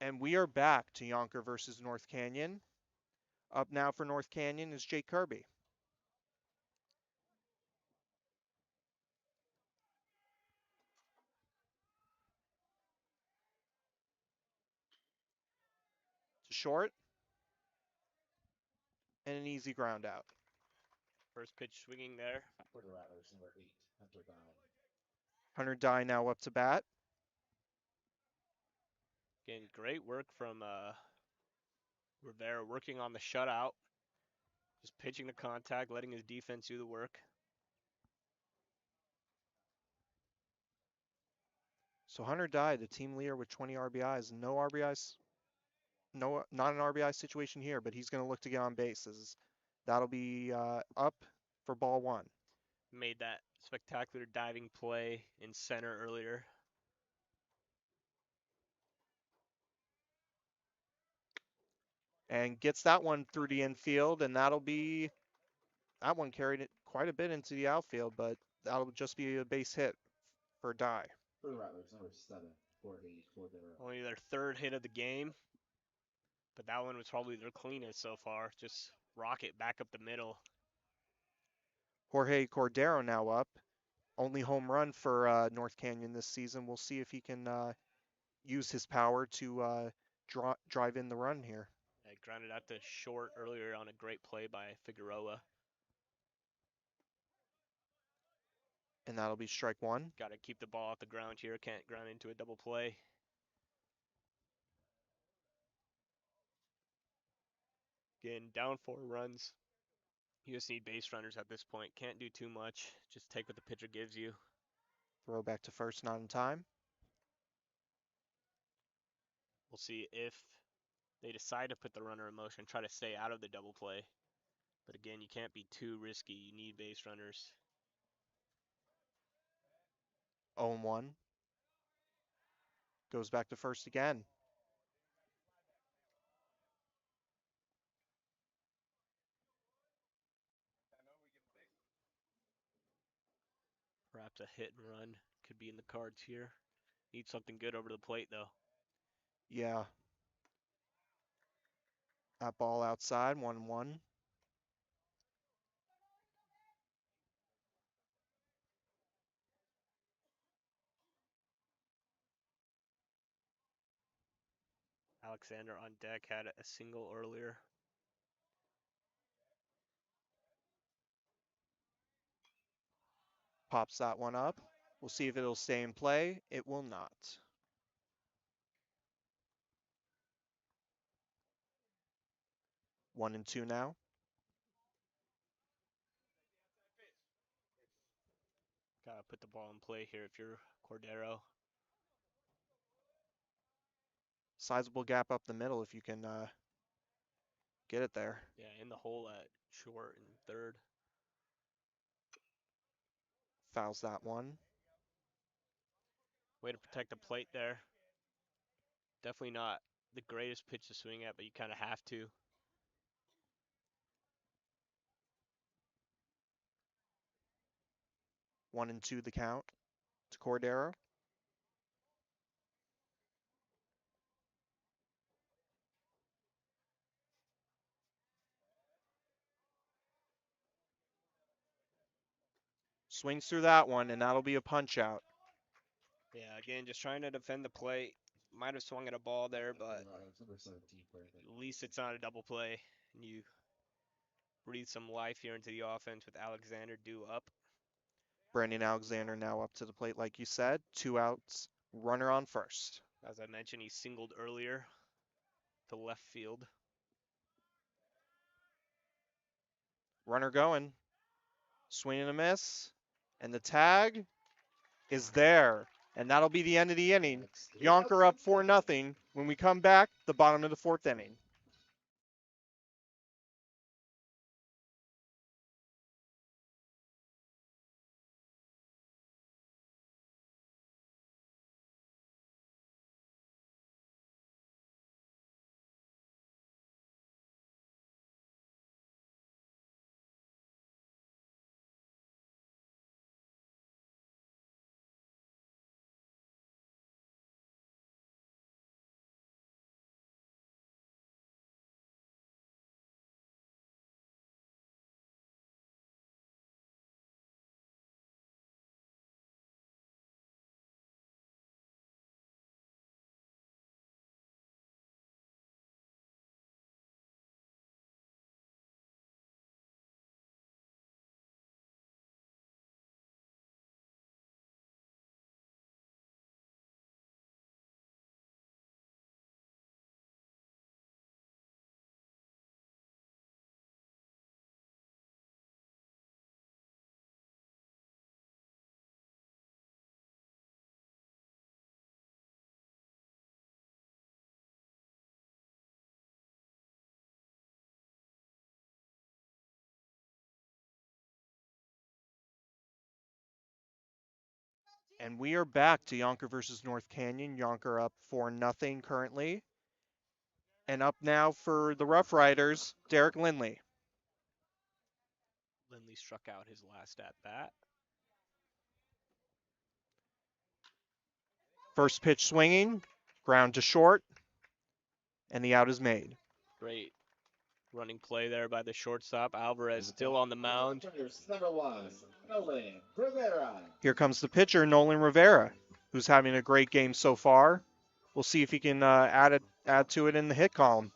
And we are back to Youngker versus North Canyon. Up now for North Canyon is Jake Kirby. To short. And an easy ground out. First pitch swinging there. For the Rattlers, number 8, Hunter Dye. Hunter Dye now up to bat. Again, great work from Rivera working on the shutout. Just pitching the contact, letting his defense do the work. So Hunter Dye, the team leader with 20 RBIs. No RBIs. No, not an RBI situation here, but he's going to look to get on bases. That'll be up for ball 1. Made that spectacular diving play in center earlier. And gets that one through the infield, and that'll be, that one carried it quite a bit into the outfield, but that'll just be a base hit for Dye. For the Rattlers, number 7, Jorge Cordero. Only their third hit of the game, but that one was probably their cleanest so far. Just rocket back up the middle. Jorge Cordero now up. Only home run for North Canyon this season. We'll see if he can use his power to drive in the run here. Grounded out to short earlier on a great play by Figueroa. And that'll be strike 1. Got to keep the ball off the ground here. Can't ground into a double play. Again, down 4 runs. You just need base runners at this point. Can't do too much. Just take what the pitcher gives you. Throw back to first, not in time. We'll see if they decide to put the runner in motion, try to stay out of the double play. But again, you can't be too risky. You need base runners. 0-1. Goes back to first again. Perhaps a hit and run could be in the cards here. Need something good over the plate, though. Yeah. That ball outside, 1-1. Alexander on deck had a single earlier. Pops that one up. We'll see if it'll stay in play. It will not. One and two now. Gotta put the ball in play here if you're Cordero. Sizable gap up the middle if you can get it there. Yeah, in the hole at short and third. Fouls that one. Way to protect the plate there. Definitely not the greatest pitch to swing at, but you kind of have to. One and two the count to Cordero. Swings through that one, and that'll be a punch out. Yeah, again, just trying to defend the plate. Might have swung at a ball there, but at least it's not a double play. And you breathe some life here into the offense with Alexander due up. Brandon Alexander now up to the plate, like you said. 2 outs, runner on first. As I mentioned, he singled earlier to left field. Runner going. Swing and a miss. And the tag is there. And that'll be the end of the inning. Youngker up 4-0. When we come back, the bottom of the 4th inning. And we are back to Youngker versus North Canyon. Youngker up 4-0 currently. And up now for the Rough Riders, Derek Lindley. Lindley struck out his last at bat. First pitch swinging, ground to short, and the out is made. Great running play there by the shortstop. Alvarez still on the mound. Number 1, Nolan Rivera. Here comes the pitcher, Nolan Rivera, who's having a great game so far. We'll see if he can add to it in the hit column.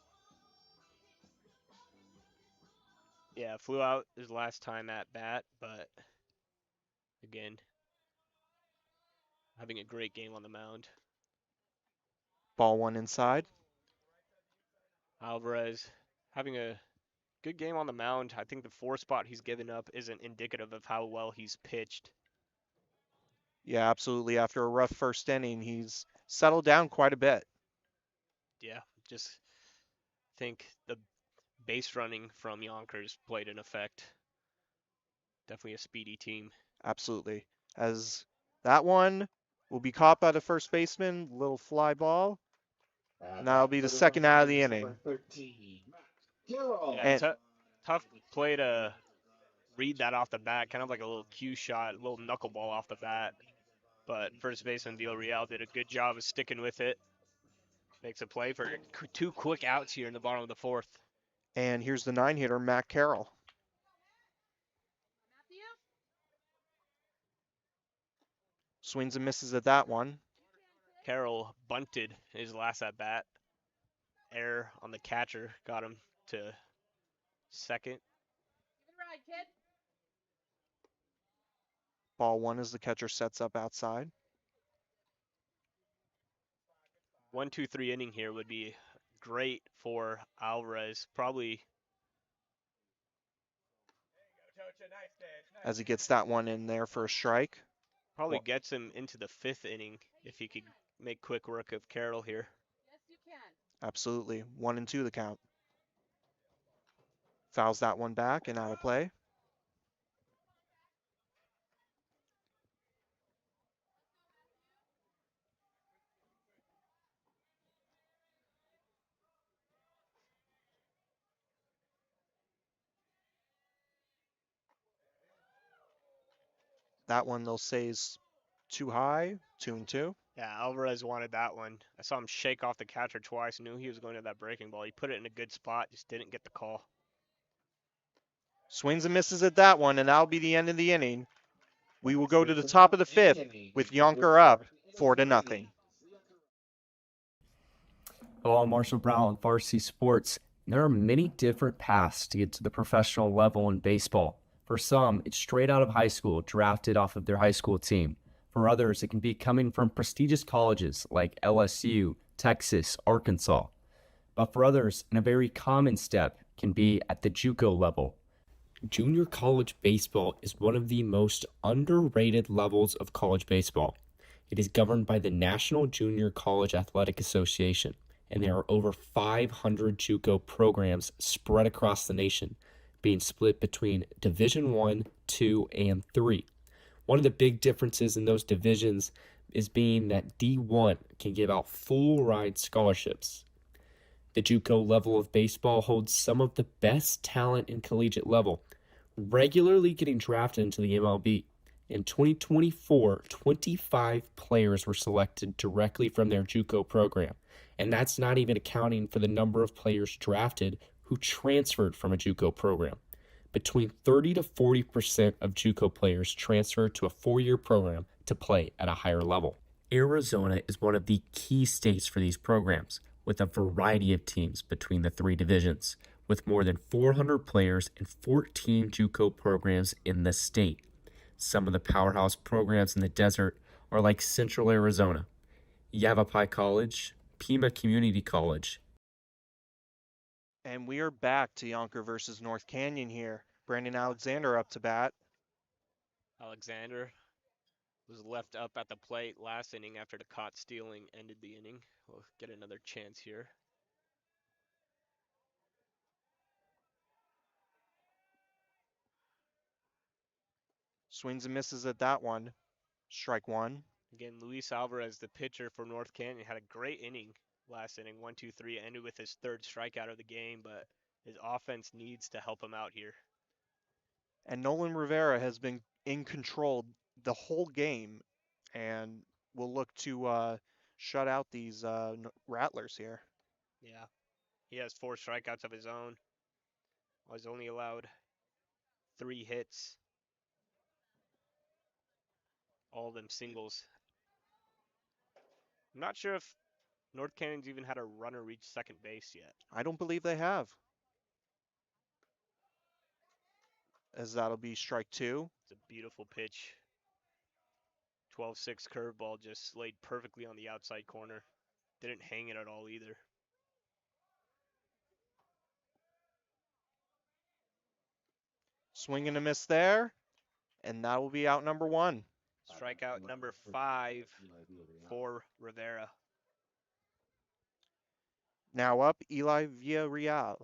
Yeah, flew out his last time at bat, but again, having a great game on the mound. Ball one inside. Alvarez having a good game on the mound. I think the 4 spot he's given up isn't indicative of how well he's pitched. Yeah, absolutely. After a rough first inning, he's settled down quite a bit. Yeah, just think the base running from Yonkers played an effect. Definitely a speedy team. Absolutely. As that one will be caught by the first baseman, little fly ball. And that'll be the second out of the inning. Yeah, tough play to read that off the bat, kind of like a little cue shot, a little knuckleball off the bat. But first baseman Villarreal did a good job of sticking with it. Makes a play for 2 quick outs here in the bottom of the 4th. And here's the 9-hitter, Matt Carroll. Swings and misses at that one. Carroll bunted his last at bat. Error on the catcher got him to second. Ball one as the catcher sets up outside. 1-2-3 inning here would be great for Alvarez. Probably. As he gets that one in there for a strike. Probably gets him into the 5th inning if he could make quick work of Carroll here. Absolutely. 1-2 the count. Fouls that one back and out of play. That one they'll say is too high, 2-2. Yeah, Alvarez wanted that one. I saw him shake off the catcher twice, knew he was going to that breaking ball. He put it in a good spot, just didn't get the call. Swings and misses at that one, and that'll be the end of the inning. We will go to the top of the 5th with Youngker up 4-0. Hello, I'm Marshall Brown on Varsity Sports. There are many different paths to get to the professional level in baseball. For some, it's straight out of high school, drafted off of their high school team. For others, it can be coming from prestigious colleges like LSU, Texas, Arkansas. But for others, and a very common step, can be at the JUCO level. Junior college baseball is one of the most underrated levels of college baseball. It is governed by the National Junior College Athletic Association, and there are over 500 JUCO programs spread across the nation, being split between Division 1, 2, and 3. One of the big differences in those divisions is being that D1 can give out full ride scholarships. The JUCO level of baseball holds some of the best talent in collegiate level, regularly getting drafted into the MLB. In 2024, 25 players were selected directly from their JUCO program, and that's not even accounting for the number of players drafted who transferred from a JUCO program. Between 30 to 40% of JUCO players transfer to a 4-year program to play at a higher level. Arizona is one of the key states for these programs, with a variety of teams between the 3 divisions, with more than 400 players and 14 JUCO programs in the state. Some of the powerhouse programs in the desert are like Central Arizona, Yavapai College, Pima Community College. And we are back to Youngker versus North Canyon here. Brandon Alexander up to bat. Alexander was left up at the plate last inning after the caught stealing ended the inning. We'll get another chance here. Swings and misses at that one. Strike one. Again, Luis Alvarez, the pitcher for North Canyon, had a great inning last inning. 1, 2, 3, ended with his third strikeout of the game, but his offense needs to help him out here. And Nolan Rivera has been in control the whole game and will look to shut out these Rattlers here. Yeah, he has 4 strikeouts of his own. Was only allowed 3 hits, all of them singles. I'm not sure if North Canyon's even had a runner reach second base yet. I don't believe they have. As that'll be strike two. It's a beautiful pitch. 12-6 curveball just laid perfectly on the outside corner. Didn't hang it at all either. Swing and a miss there. And that will be out number one. Strikeout number 5 for Rivera. Now up, Eli Villarreal.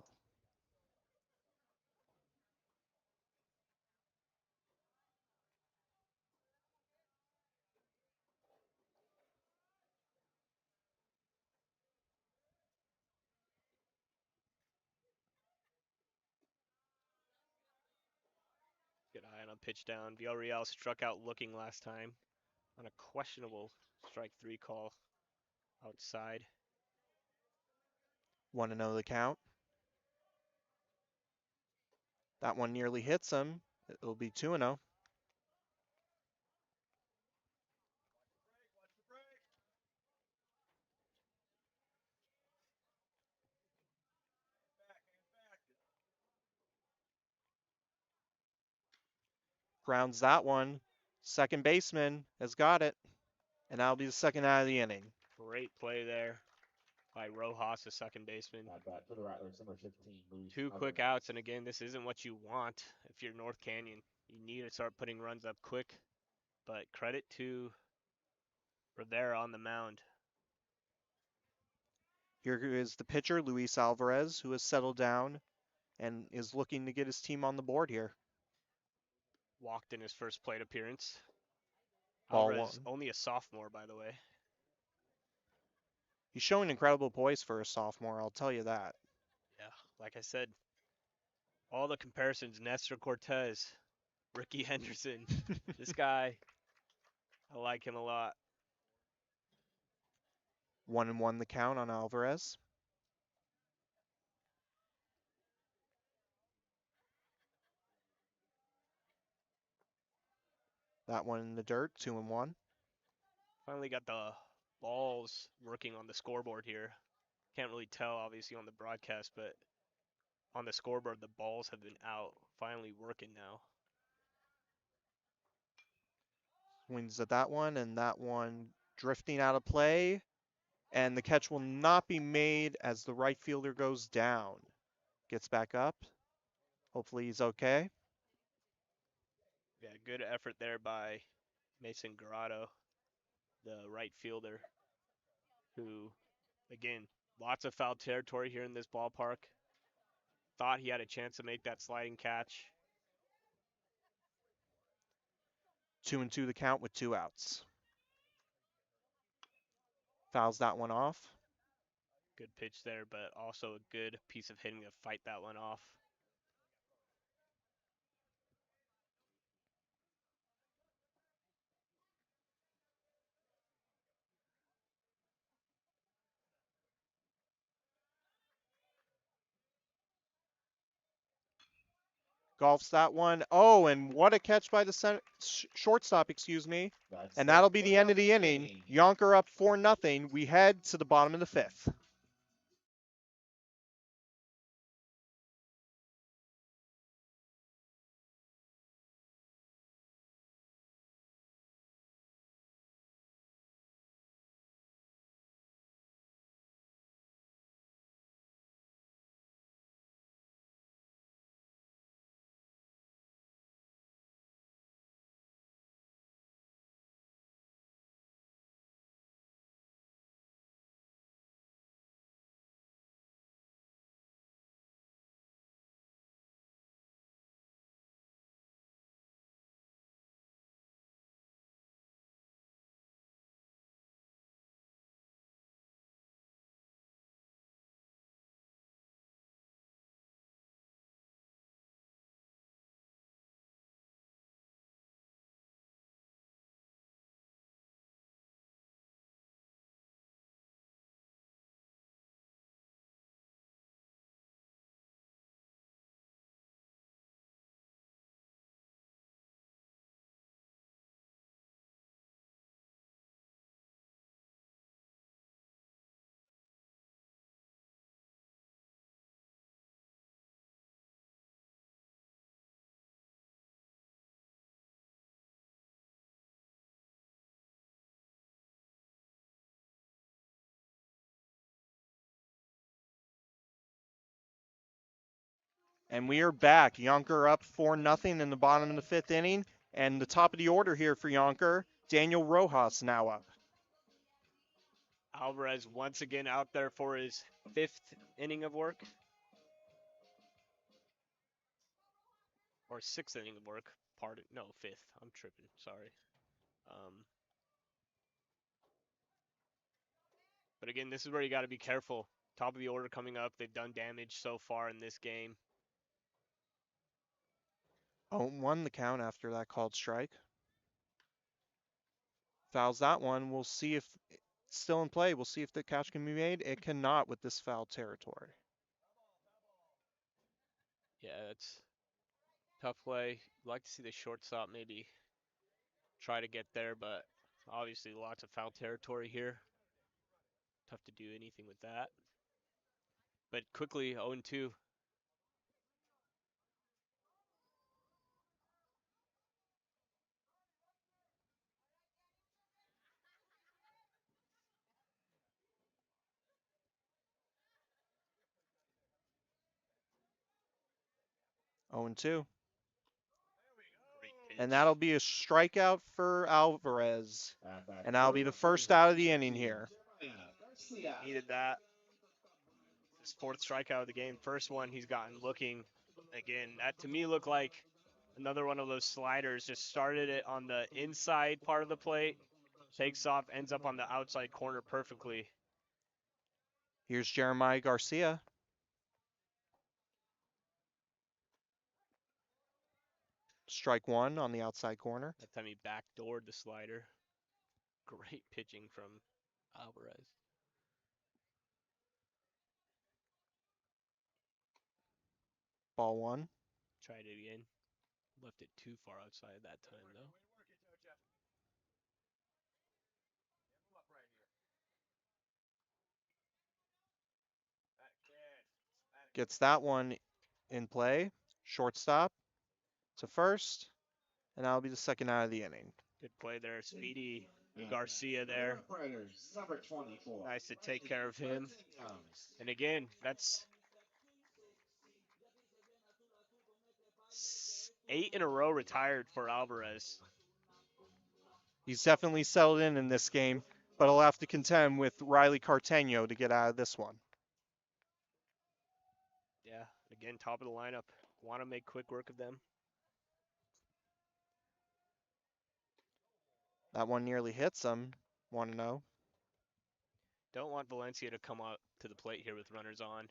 Good eye on a pitch down. Villarreal struck out looking last time on a questionable strike 3 call outside. 1-0 the count. That one nearly hits him. It'll be 2-0. Grounds that one. Second baseman has got it. And that'll be the second out of the inning. Great play there by Rojas, the second baseman. 2 quick outs, and again, this isn't what you want if you're North Canyon. You need to start putting runs up quick, but credit to Rivera on the mound. Here is the pitcher, Luis Alvarez, who has settled down and is looking to get his team on the board here. Walked in his first plate appearance. Ball Alvarez, one. only a sophomore, by the way. He's showing incredible poise for a sophomore, I'll tell you that. Yeah, like I said, all the comparisons, Nestor Cortez, Ricky Henderson. This guy, I like him a lot. 1-1 the count on Alvarez. That one in the dirt, 2-1. Finally got the balls working on the scoreboard here. Can't really tell, obviously, on the broadcast, but on the scoreboard, the balls have been out. Finally working now. Swings at that one drifting out of play. And the catch will not be made as the right fielder goes down. Gets back up. Hopefully he's okay. Yeah, good effort there by Mason Grotto, the right fielder, who, again, lots of foul territory here in this ballpark. Thought he had a chance to make that sliding catch. 2-2 the count with 2 outs. Fouls that one off. Good pitch there, but also a good piece of hitting to fight that one off. Golfs that one. Oh, and what a catch by the shortstop, excuse me. And that'll be the end of the inning. Youngker up 4-0. We head to the bottom of the 5th. And we are back. Youngker up 4-0 in the bottom of the 5th inning. And the top of the order here for Youngker, Daniel Rojas now up. Alvarez once again out there for his 5th inning of work. Or 6th inning of work. Pardon. No, 5th. I'm tripping. Sorry. But again, this is where you got to be careful. Top of the order coming up. They've done damage so far in this game. 0-1 the count after that called strike. Fouls that one. We'll see if it's still in play. We'll see if the catch can be made. It cannot with this foul territory. Yeah, it's tough play. Like to see the shortstop maybe try to get there, but obviously lots of foul territory here. Tough to do anything with that. But quickly, 0-2. Oh, 0-2. And that'll be a strikeout for Alvarez. And that'll be the first out of the inning here. Needed that. His 4th strikeout of the game. First one he's gotten looking. Again, that to me looked like another one of those sliders. Just started it on the inside part of the plate. Takes off, ends up on the outside corner perfectly. Here's Jeremiah Garcia. Strike 1 on the outside corner. That time he backdoored the slider. Great pitching from Alvarez. Ball 1. Tried it again. Left it too far outside that time, though. Gets that one in play. Shortstop to first. And that'll be the second out of the inning. Good play there. Speedy Garcia there. Nice to take care of him. And again, that's 8 in a row retired for Alvarez. He's definitely settled in this game, but he'll have to contend with Riley Carteno to get out of this one. Yeah, again, top of the lineup. Want to make quick work of them. That one nearly hits him. Want to know? Don't want Valencia to come out to the plate here with runners on.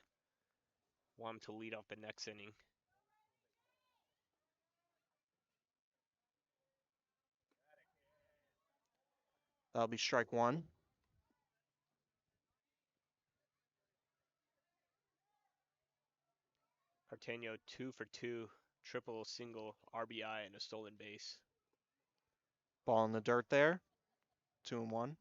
Want him to lead off the next inning. That'll be strike 1. Carteno 2 for 2, triple, single, RBI, and a stolen base. Ball in the dirt there. 2-1.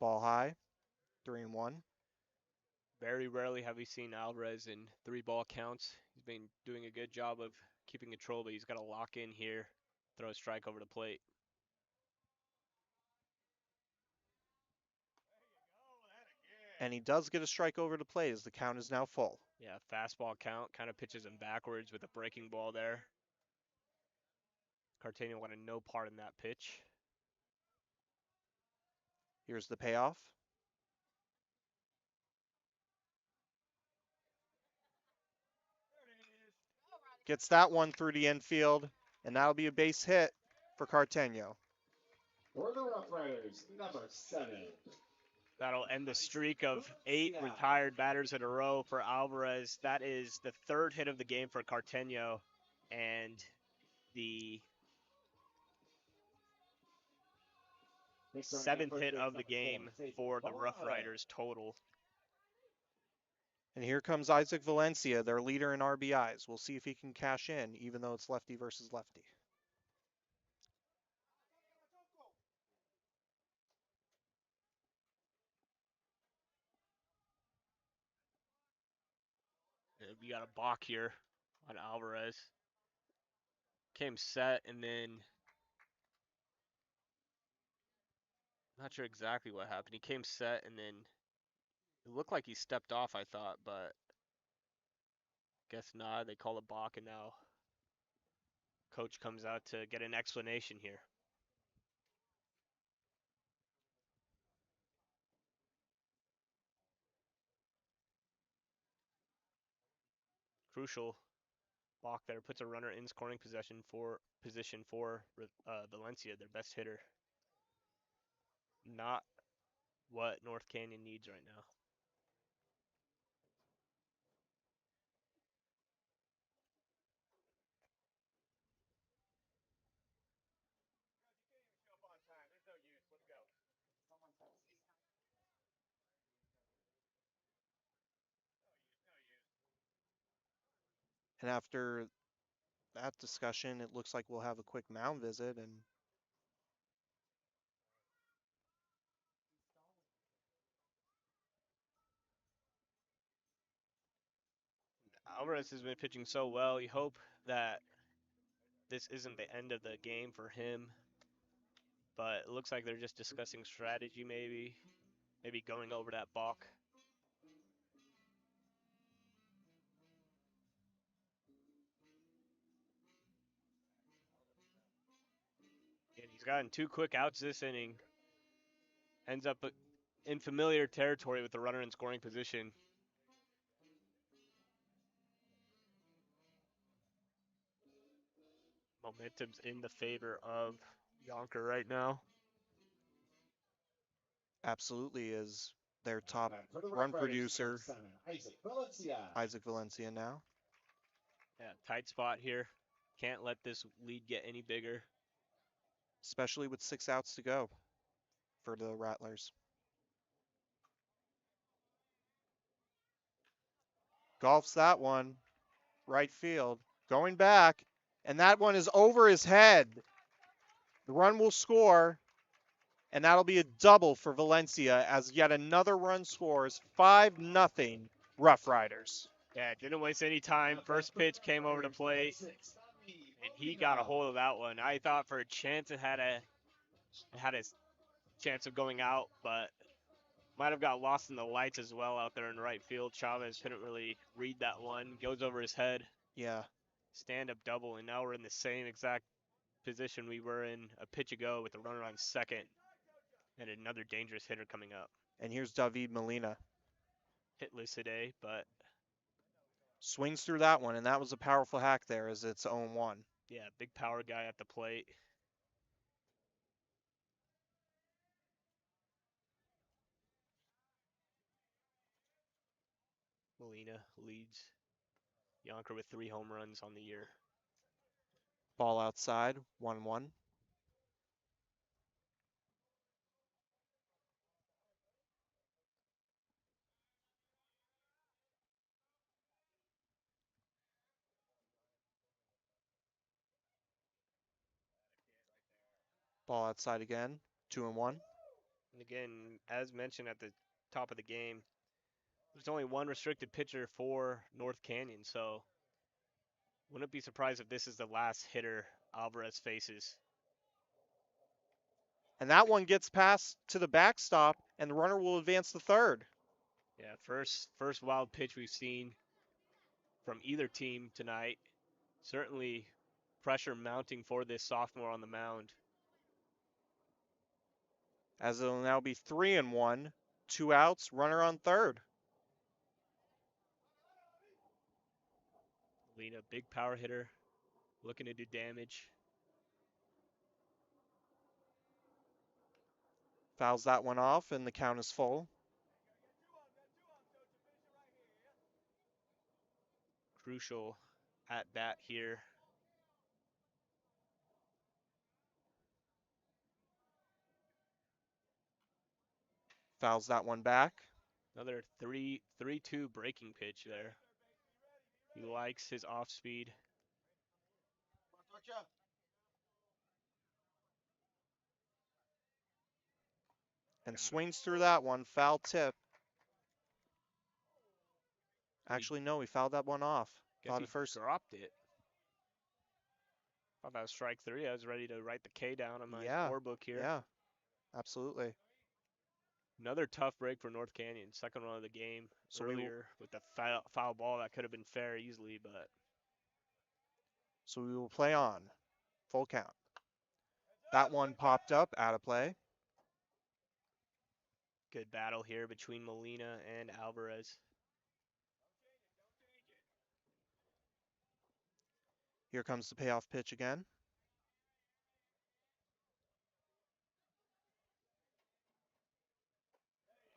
Ball high. 3-1. Very rarely have we seen Alvarez in 3-ball counts. He's been doing a good job of keeping control, but he's got to lock in here, throw a strike over the plate. And he does get a strike over the plate as the count is now full. Yeah, fastball count, kind of pitches him backwards with a breaking ball there. Carteno wanted no part in that pitch. Here's the payoff. Gets that one through the infield, and that'll be a base hit for Carteno. For the Rough Riders, number 7. That'll end the streak of 8 retired batters in a row for Alvarez. That is the 3rd hit of the game for Carteno and the 7th hit of the game for the Rough Riders total. And here comes Isaac Valencia, their leader in RBIs. We'll see if he can cash in, even though it's lefty versus lefty. We got a balk here on Alvarez. Came set and then not sure exactly what happened. He came set and then it looked like he stepped off, I thought, but guess not. They call a balk and now coach comes out to get an explanation here. Crucial balk there, puts a runner in scoring position for Valencia, their best hitter. Not what North Canyon needs right now. And after that discussion, it looks like we'll have a quick mound visit. And Alvarez has been pitching so well. You hope that this isn't the end of the game for him, but it looks like they're just discussing strategy, maybe going over that balk. And he's gotten 2 quick outs this inning. Ends up in familiar territory with the runner in scoring position. Momentum's in the favor of Youngker right now. absolutely is their top run producer, Isaac Valencia now. Yeah, tight spot here. Can't let this lead get any bigger. Especially with 6 outs to go for the Rattlers. Golfs that one. Right field. Going back. And that one is over his head. The run will score. And that'll be a double for Valencia as yet another run scores. 5-0 Rough Riders. Yeah, didn't waste any time. First pitch came over to plate, and he got a hold of that one. I thought for a chance it had a chance of going out, but might have got lost in the lights as well out there in right field. Chavez couldn't really read that one. Goes over his head. Yeah. Stand-up double, and now we're in the same exact position we were in a pitch ago with the runner on second and another dangerous hitter coming up. And here's David Molina. Hitless today, but swings through that one, and that was a powerful hack there as its own one. yeah, big power guy at the plate. Molina leads Youngker with 3 home runs on the year. Ball outside, 1-1. Ball outside again, 2-1. And again, as mentioned at the top of the game, there's only one restricted pitcher for North Canyon, so wouldn't be surprised if this is the last hitter Alvarez faces. And that one gets past to the backstop, and the runner will advance to third. Yeah, first wild pitch we've seen from either team tonight. Certainly pressure mounting for this sophomore on the mound. As it'll now be 3-1, 2 outs, runner on third. Molina, big power hitter, looking to do damage. Fouls that one off, and the count is full. Crucial at bat here. Fouls that one back. Another 3-2 breaking pitch there. He likes his off speed. And swings through that one, foul tip. Actually, no, he fouled that one off. Guess Thought he at first. dropped it. Thought that was strike 3. I was ready to write the K down on my scorebook here. Yeah, absolutely. Another tough break for North Canyon. Second one of the game So earlier with the foul ball that could have been fair easily, but. So we will play on. Full count. That one popped up, out of play. Good battle here between Molina and Alvarez. Here comes the payoff pitch again.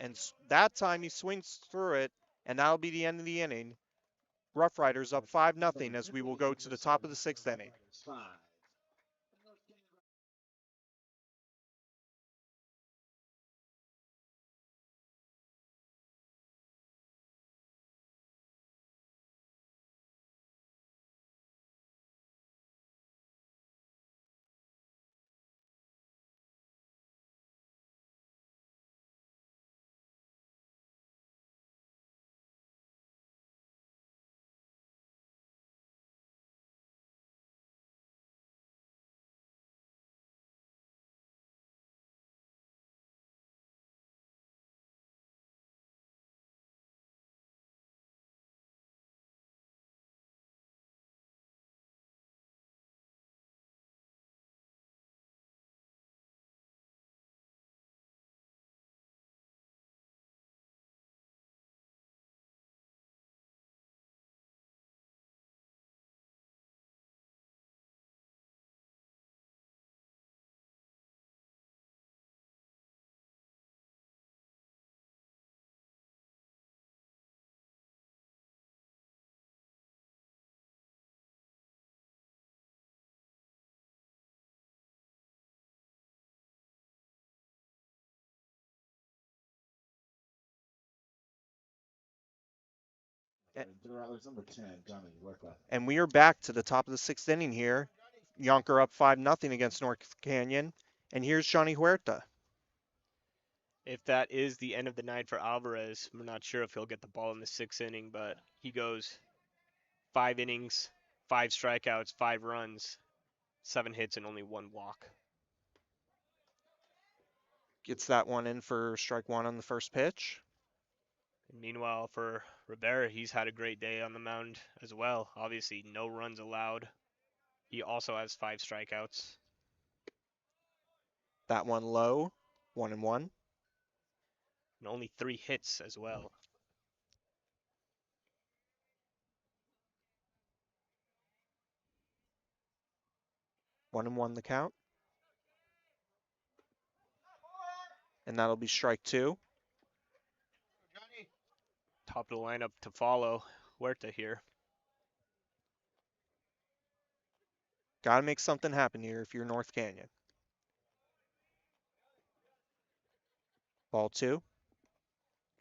And that time he swings through it, and that'll be the end of the inning. Rough Riders up 5-0 as we will go to the top of the 6th inning. And we are back to the top of the 6th inning here. Youngker up 5-0 against North Canyon. And here's Johnny Huerta. If that is the end of the night for Alvarez, we're not sure if he'll get the ball in the 6th inning, but he goes 5 innings, 5 strikeouts, 5 runs, 7 hits, and only 1 walk. Gets that one in for strike 1 on the first pitch. And meanwhile, for Rivera, he's had a great day on the mound as well. Obviously, no runs allowed. He also has 5 strikeouts. That one low, 1-1. And only 3 hits as well. One and one the count. And that'll be strike 2. Top of the lineup to follow. Huerta here. Got to make something happen here if you're North Canyon. Ball 2.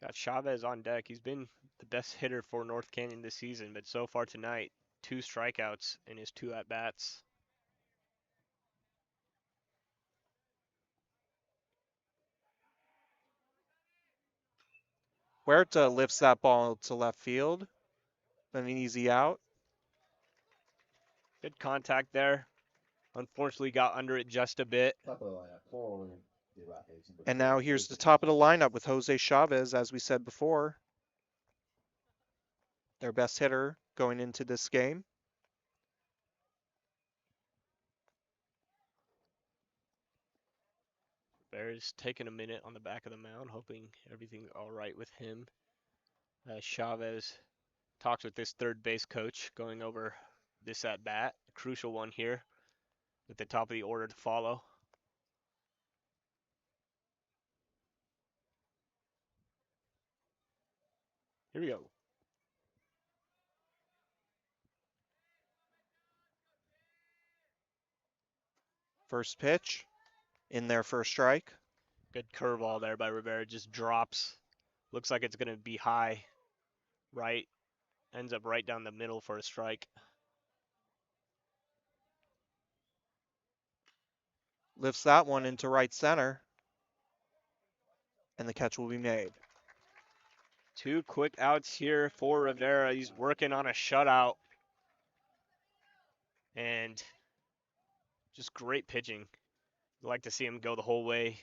Got Chavez on deck. He's been the best hitter for North Canyon this season, but so far tonight, 2 strikeouts in his 2 at-bats. Huerta lifts that ball to left field. An easy out. Good contact there. Unfortunately got under it just a bit. And now here's the top of the lineup with Jose Chavez, as we said before. Their best hitter going into this game. Bears taking a minute on the back of the mound, hoping everything's all right with him. Chavez talks with this third base coach going over this at bat, a crucial one here at the top of the order to follow. Here we go. First pitch in there for a strike. Good curveball there by Rivera, just drops. Looks like it's going to be high, right, ends up right down the middle for a strike. Lifts that one into right center. And the catch will be made. 2 quick outs here for Rivera. He's working on a shutout. And just great pitching. I'd like to see him go the whole way.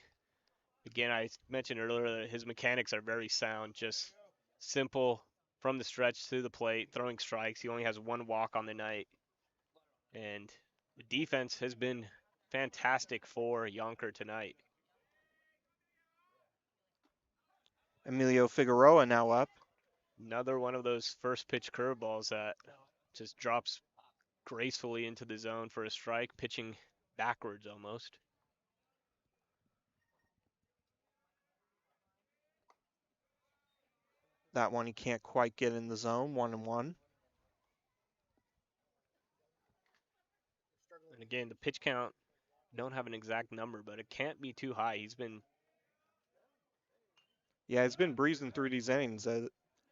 Again, I mentioned earlier that his mechanics are very sound, just simple from the stretch to the plate, throwing strikes. He only has 1 walk on the night. And the defense has been fantastic for Youngker tonight. Emilio Figueroa now up. Another one of those first pitch curveballs that just drops gracefully into the zone for a strike, pitching backwards almost. That one he can't quite get in the zone, 1-1. And again, the pitch count, don't have an exact number, but it can't be too high. He's been breezing through these innings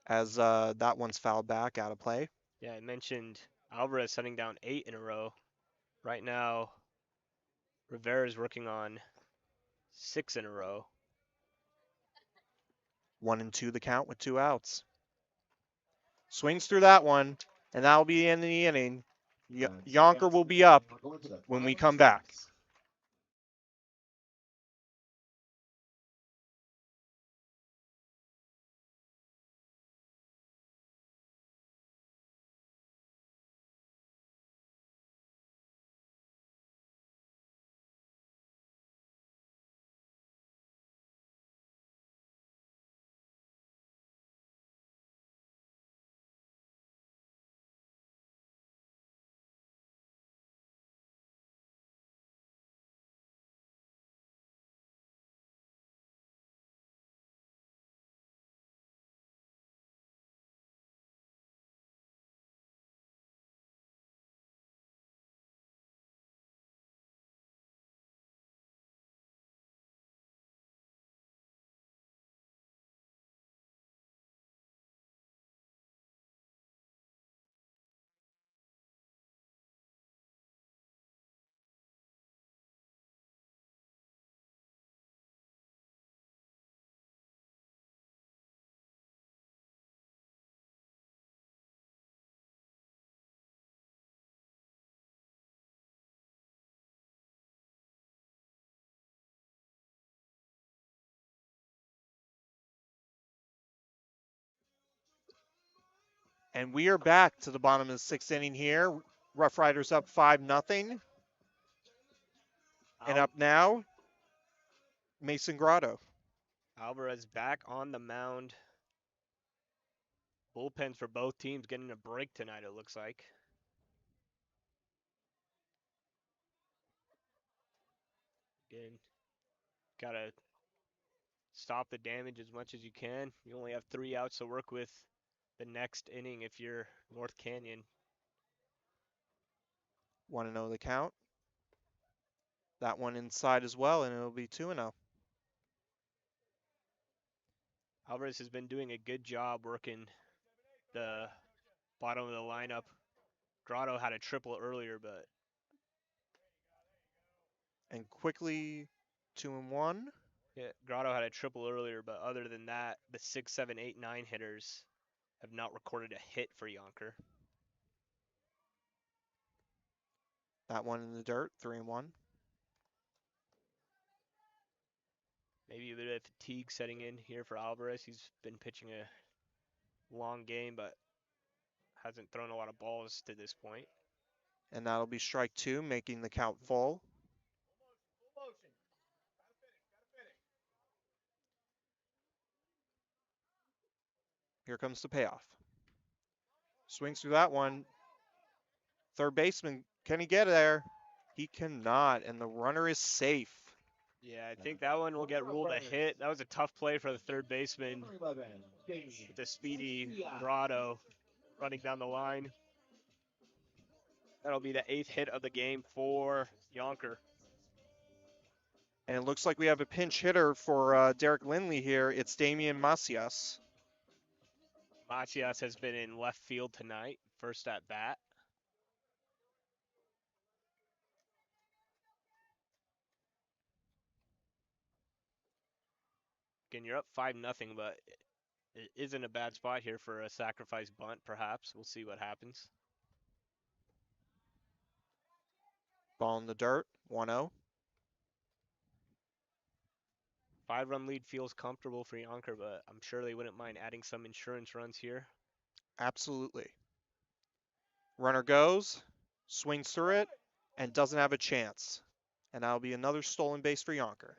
as that one's fouled back out of play. Yeah, I mentioned Alvarez setting down 8 in a row. Right now, Rivera's working on 6 in a row. 1-2 the count with 2 outs. Swings through that one, and that'll be the end of the inning. Youngker will be up when we come back. And we are back to the bottom of the 6th inning here. Rough Riders up 5-0. And up now, Mason Grotto. Alvarez back on the mound. Bullpens for both teams getting a break tonight, it looks like. Again, gotta stop the damage as much as you can. You only have 3 outs to work with the next inning if you're North Canyon. 1-0 the count. That one inside as well, and it'll be 2-0. Alvarez has been doing a good job working the bottom of the lineup. Grotto had a triple earlier, but And quickly 2-1. yeah, Grotto had a triple earlier, but other than that, the 6, 7, 8, 9 hitters have not recorded a hit for Youngker. That one in the dirt, 3-1. Maybe a bit of fatigue setting in here for Alvarez. He's been pitching a long game, but hasn't thrown a lot of balls to this point. And that'll be strike 2, making the count full. Here comes the payoff. Swings through that one. Third baseman, can he get there? He cannot, and the runner is safe. Yeah, I think that one will get ruled a hit. That was a tough play for the third baseman. With the speedy Grotto running down the line. That'll be the 8th hit of the game for Youngker. And it looks like we have a pinch hitter for Derek Lindley here. It's Damian Macias. Macias has been in left field tonight, first at bat. Again, you're up 5-0, but It isn't a bad spot here for a sacrifice bunt, perhaps. We'll see what happens. Ball in the dirt, 1-0. 5-run lead feels comfortable for Youngker, but I'm sure they wouldn't mind adding some insurance runs here. Absolutely. Runner goes, swings through it, and doesn't have a chance. And that'll be another stolen base for Youngker.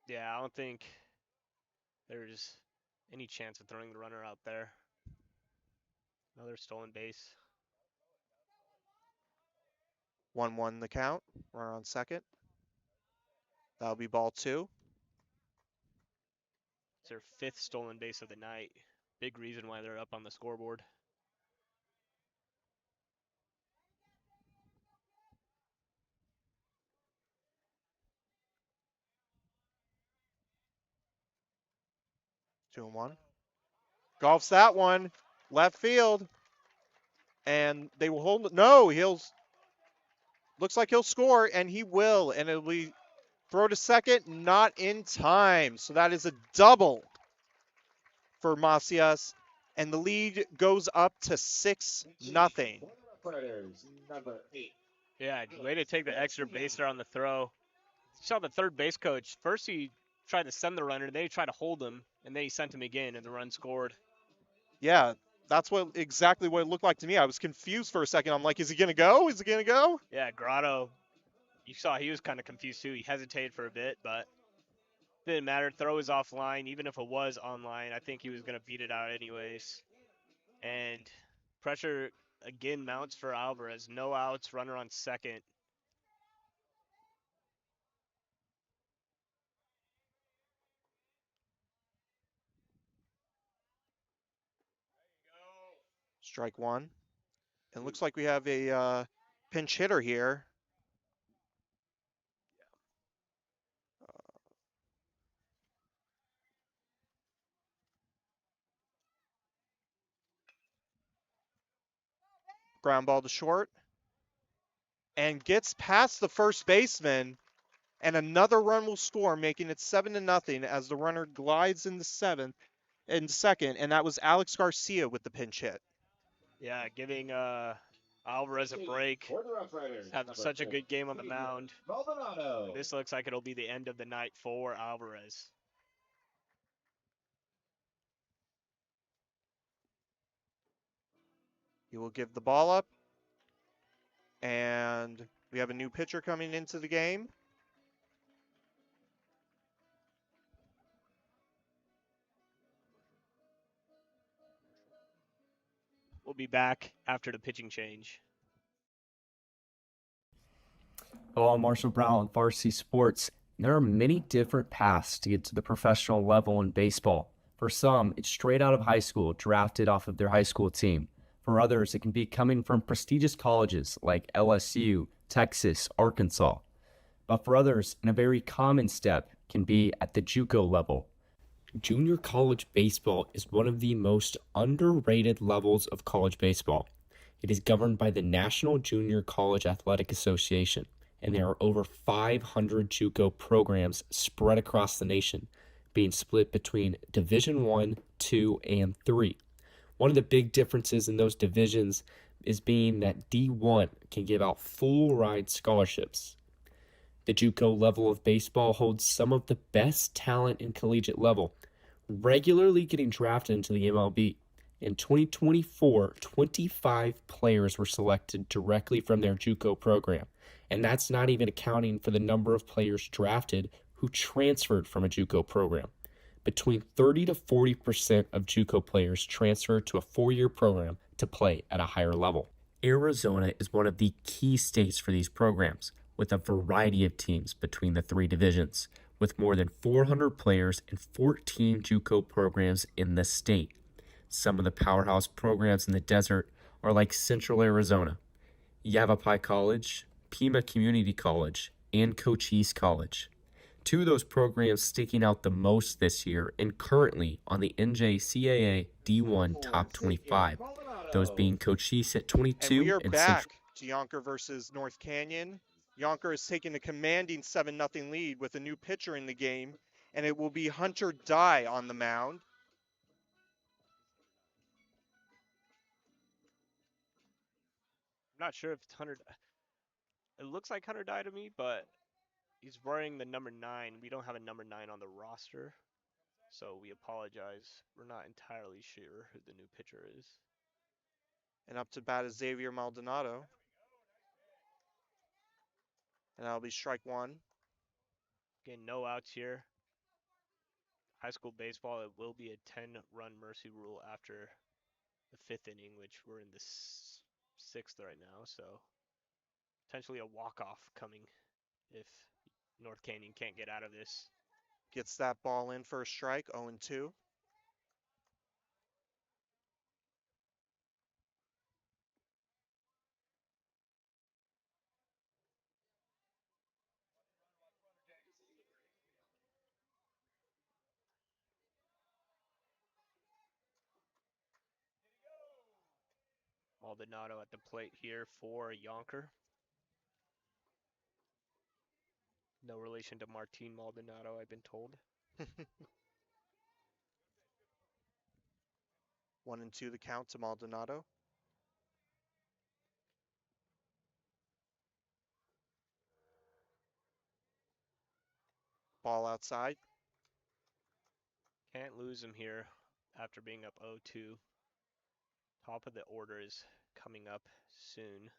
Yeah, I don't think there's any chance of throwing the runner out there. Another stolen base. 1-1 the count. Runner on second. That'll be ball 2. It's their 5th stolen base of the night. Big reason why they're up on the scoreboard. Two and one. Golfs that one. Left field. And they will hold it. No, looks like he'll score, and he will. And it'll be throw to second, not in time. So that is a double for Macias. And the lead goes up to 6-0. Number 8. Yeah, way to take the extra base there on the throw. You saw the third base coach. First he tried to send the runner, then he tried to hold him, and then he sent him again, and the run scored. Yeah, that's exactly what it looked like to me. I was confused for a second. I'm like, is he going to go? Is he going to go? Yeah, Grotto, you saw he was kind of confused too. He hesitated for a bit, but didn't matter. Throw was offline. Even if it was online, I think he was going to beat it out anyways. And pressure again mounts for Alvarez. No outs, runner on second. Strike one. And looks like we have a pinch hitter here. Ground ball to short. And gets past the first baseman. And another run will score, making it 7-0 as the runner glides in the second. And that was Alex Garcia with the pinch hit. Yeah, giving Alvarez a break. He's had such a good game on the mound. This looks like it'll be the end of the night for Alvarez. He will give the ball up. And we have a new pitcher coming into the game. We'll be back after the pitching change. Hello, I'm Marshall Brown with Varsity Sports. There are many different paths to get to the professional level in baseball. For some, it's straight out of high school, drafted off of their high school team. For others, it can be coming from prestigious colleges like LSU, Texas, Arkansas. But for others, and a very common step, can be at the JUCO level. Junior college baseball is one of the most underrated levels of college baseball. It is governed by the National Junior College Athletic Association, and there are over 500 JUCO programs spread across the nation, being split between Division 1, 2, and 3. One of the big differences in those divisions is being that D1 can give out full ride scholarships. The JUCO level of baseball holds some of the best talent in collegiate level, regularly getting drafted into the MLB. In 2024, 25 players were selected directly from their JUCO program, and that's not even accounting for the number of players drafted who transferred from a JUCO program. Between 30 to 40% of JUCO players transfer to a 4-year program to play at a higher level. Arizona is one of the key states for these programs, with a variety of teams between the 3 divisions, with more than 400 players and 14 JUCO programs in the state. Some of the powerhouse programs in the desert are like Central Arizona, Yavapai College, Pima Community College, and Cochise College. 2 of those programs sticking out the most this year and currently on the NJCAA D1 Top 25, those being Cochise at 22 And we are back Central. to Youngker versus North Canyon. Youngker is taking a commanding 7-0 lead with a new pitcher in the game, and it will be Hunter Dye on the mound. not sure if it's Hunter. It looks like Hunter died to me, but he's wearing the number 9. We don't have a number 9 on the roster, so we apologize. We're not entirely sure who the new pitcher is. And up to bat is Xavier Maldonado. And that'll be strike one. Again, no outs here. High school baseball, it will be a 10-run mercy rule after the 5th inning, which we're in the 6th right now, so potentially a walk-off coming if North Canyon can't get out of this. Gets that ball in for a strike, 0-2. Maldonado at the plate here for Youngker. No relation to Martin Maldonado, I've been told. 1-2 the count to Maldonado. Ball outside. Can't lose him here after being up 0-2. Top of the order is coming up soon.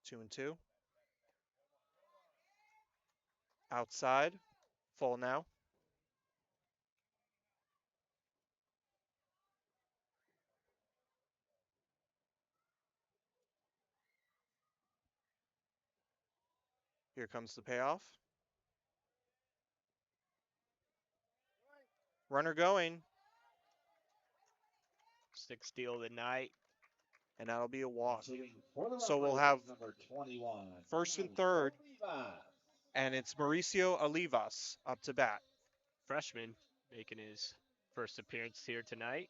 Two and two. Outside. Full now. Here comes the payoff. Runner going. 6th steal of the night. And that'll be a walk. For the So we'll Rebels, have number 21. first and third. Olivas. And it's Mauricio Olivas up to bat. Freshman making his first appearance here tonight.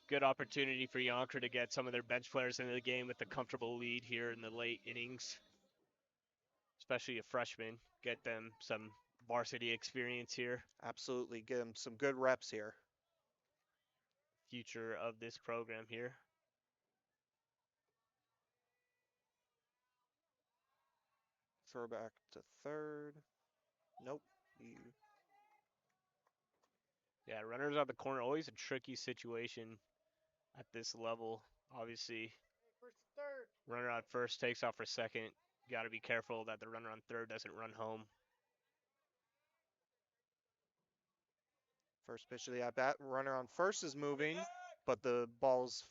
Good opportunity for Youngker to get some of their bench players into the game with a comfortable lead here in the late innings. Especially a freshman. Get them some varsity experience here. Absolutely. Give him some good reps here. Future of this program here. Throw back to third. Nope. Yeah, runners out the corner, always a tricky situation at this level. Obviously, runner on first takes off for second. Got to be careful that the runner on third doesn't run home. First pitch of the at bat. Runner on first is moving, but the ball's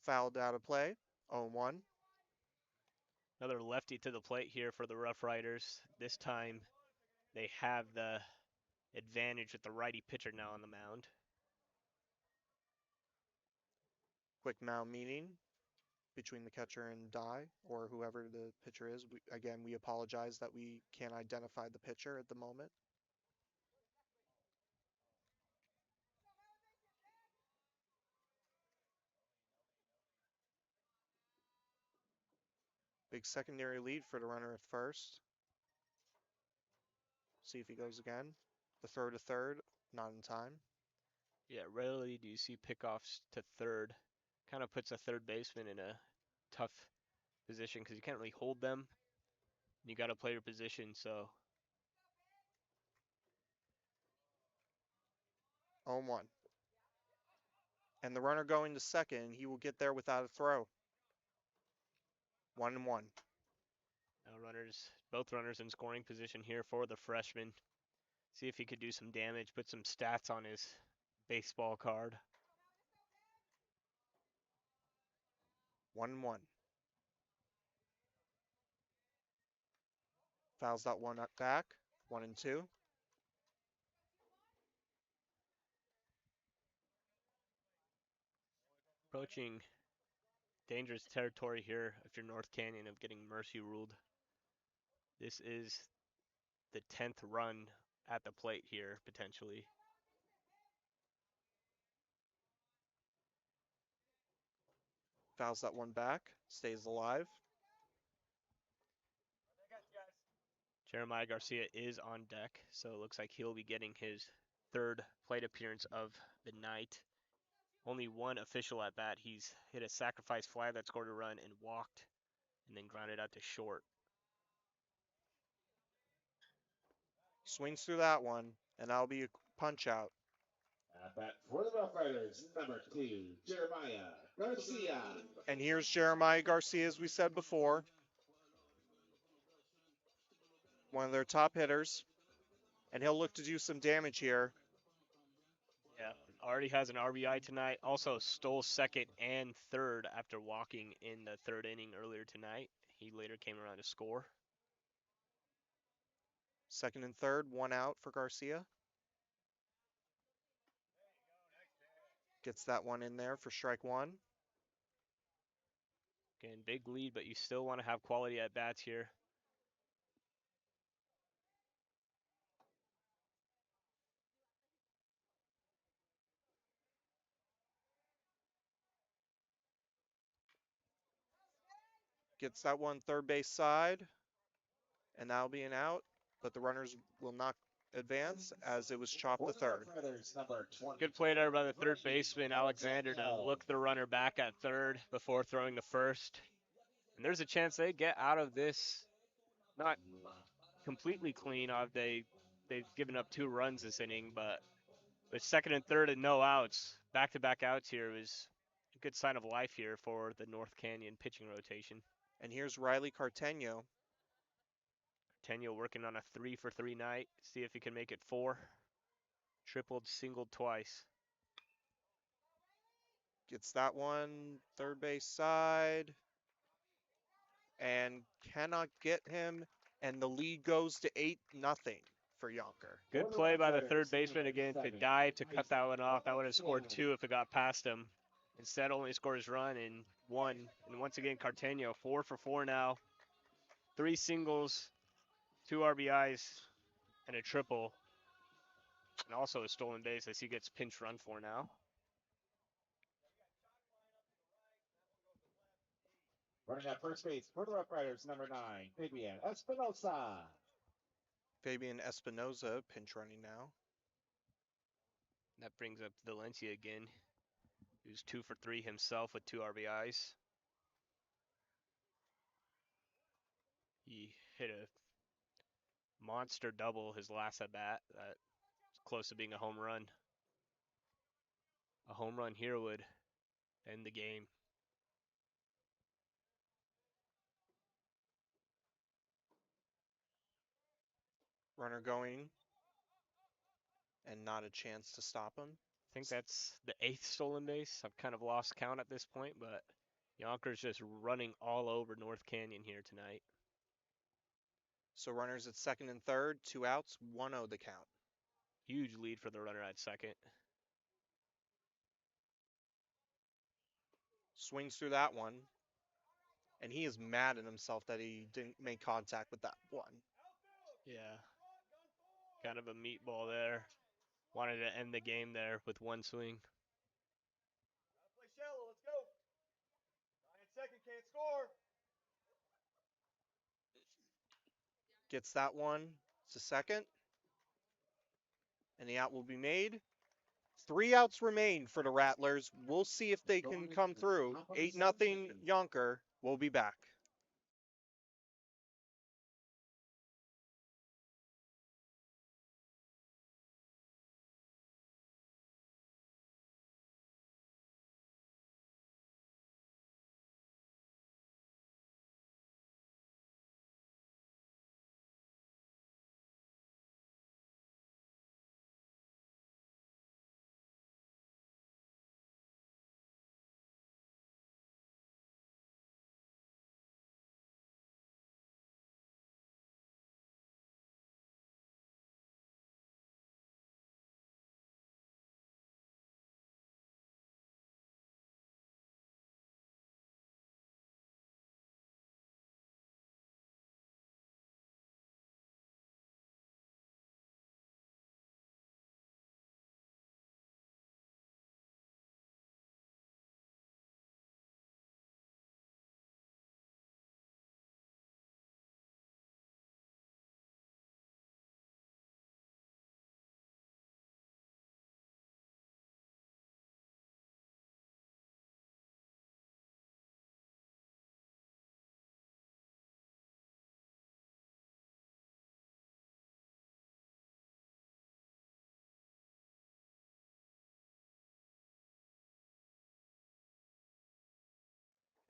fouled out of play. 0-1. Another lefty to the plate here for the Rough Riders. This time they have the advantage with the righty pitcher now on the mound. Quick mound meeting between the catcher and die, or whoever the pitcher is. We apologize that we can't identify the pitcher at the moment. Big secondary lead for the runner at first. See if he goes again. The throw to third, not in time. Yeah, rarely do you see pickoffs to third. Kind of puts a third baseman in a tough position because you can't really hold them. You got to play your position, so 0-1. And the runner going to second, he will get there without a throw. 1-1. now both runners in scoring position here for the freshman. See if he could do some damage, put some stats on his baseball card. 1-1. Fouls that one up back. 1-2. Approaching dangerous territory here if you're North Canyon of getting mercy ruled. This is the 10th run at the plate here, potentially. Fouls that one back. Stays alive. Jeremiah Garcia is on deck, so it looks like he'll be getting his third plate appearance of the night. Only one official at bat. He's hit a sacrifice fly that scored a run and walked, and then grounded out to short. Swings through that one, and that'll be a punch out. At bat for the Rough Riders, number 2, Jeremiah Garcia. And here's Jeremiah Garcia, as we said before. One of their top hitters. And he'll look to do some damage here. Yeah, already has an RBI tonight. Also stole second and third after walking in the third inning earlier tonight. He later came around to score. Second and third, one out for Garcia. Gets that one in there for strike one. Again, big lead, but you still want to have quality at bats here. Gets that one third base side. And that'll be an out. But the runners will not advance as it was chopped to third. Good play there by the third baseman, Alexander, to look the runner back at third before throwing the first. And there's a chance they get out of this not completely clean. They've given up 2 runs this inning, but with second and third and no outs, back-to-back outs here was a good sign of life here for the North Canyon pitching rotation. And here's Riley Carteño. Carteño working on a 3-for-3 night. See if he can make it 4. Tripled, singled twice. Gets that one third base side. And cannot get him. And the lead goes to 8-0 for Youngker. Good play by the third baseman again to dive to cut that one off. That would have scored 2 if it got past him. Instead, only scores run in 1. And once again, Carteño 4 for 4 now. 3 singles, 2 RBIs, and a triple. And also a stolen base as he gets pinch run for now. Running at first base for the Rough Riders, number 9, Fabian Espinosa. Fabian Espinosa pinch running now. That brings up Valencia again, who's 2 for 3 himself with 2 RBIs. He hit a monster double his last at bat. That's close to being a home run. A home run here would end the game. Runner going. And not a chance to stop him. I think that's the 8th stolen base. I've kind of lost count at this point, but Younker's just running all over North Canyon here tonight. So runners at second and third, 2 outs, 1-0 the count. Huge lead for the runner at second. Swings through that one. And he is mad at himself that he didn't make contact with that one. Yeah. Kind of a meatball there. Wanted to end the game there with one swing. Play shallow, let's go. 9 second, can't score. Gets that one to second. And the out will be made. 3 outs remain for the Rattlers. We'll see if they can come through. 8-0 Younker. We'll be back.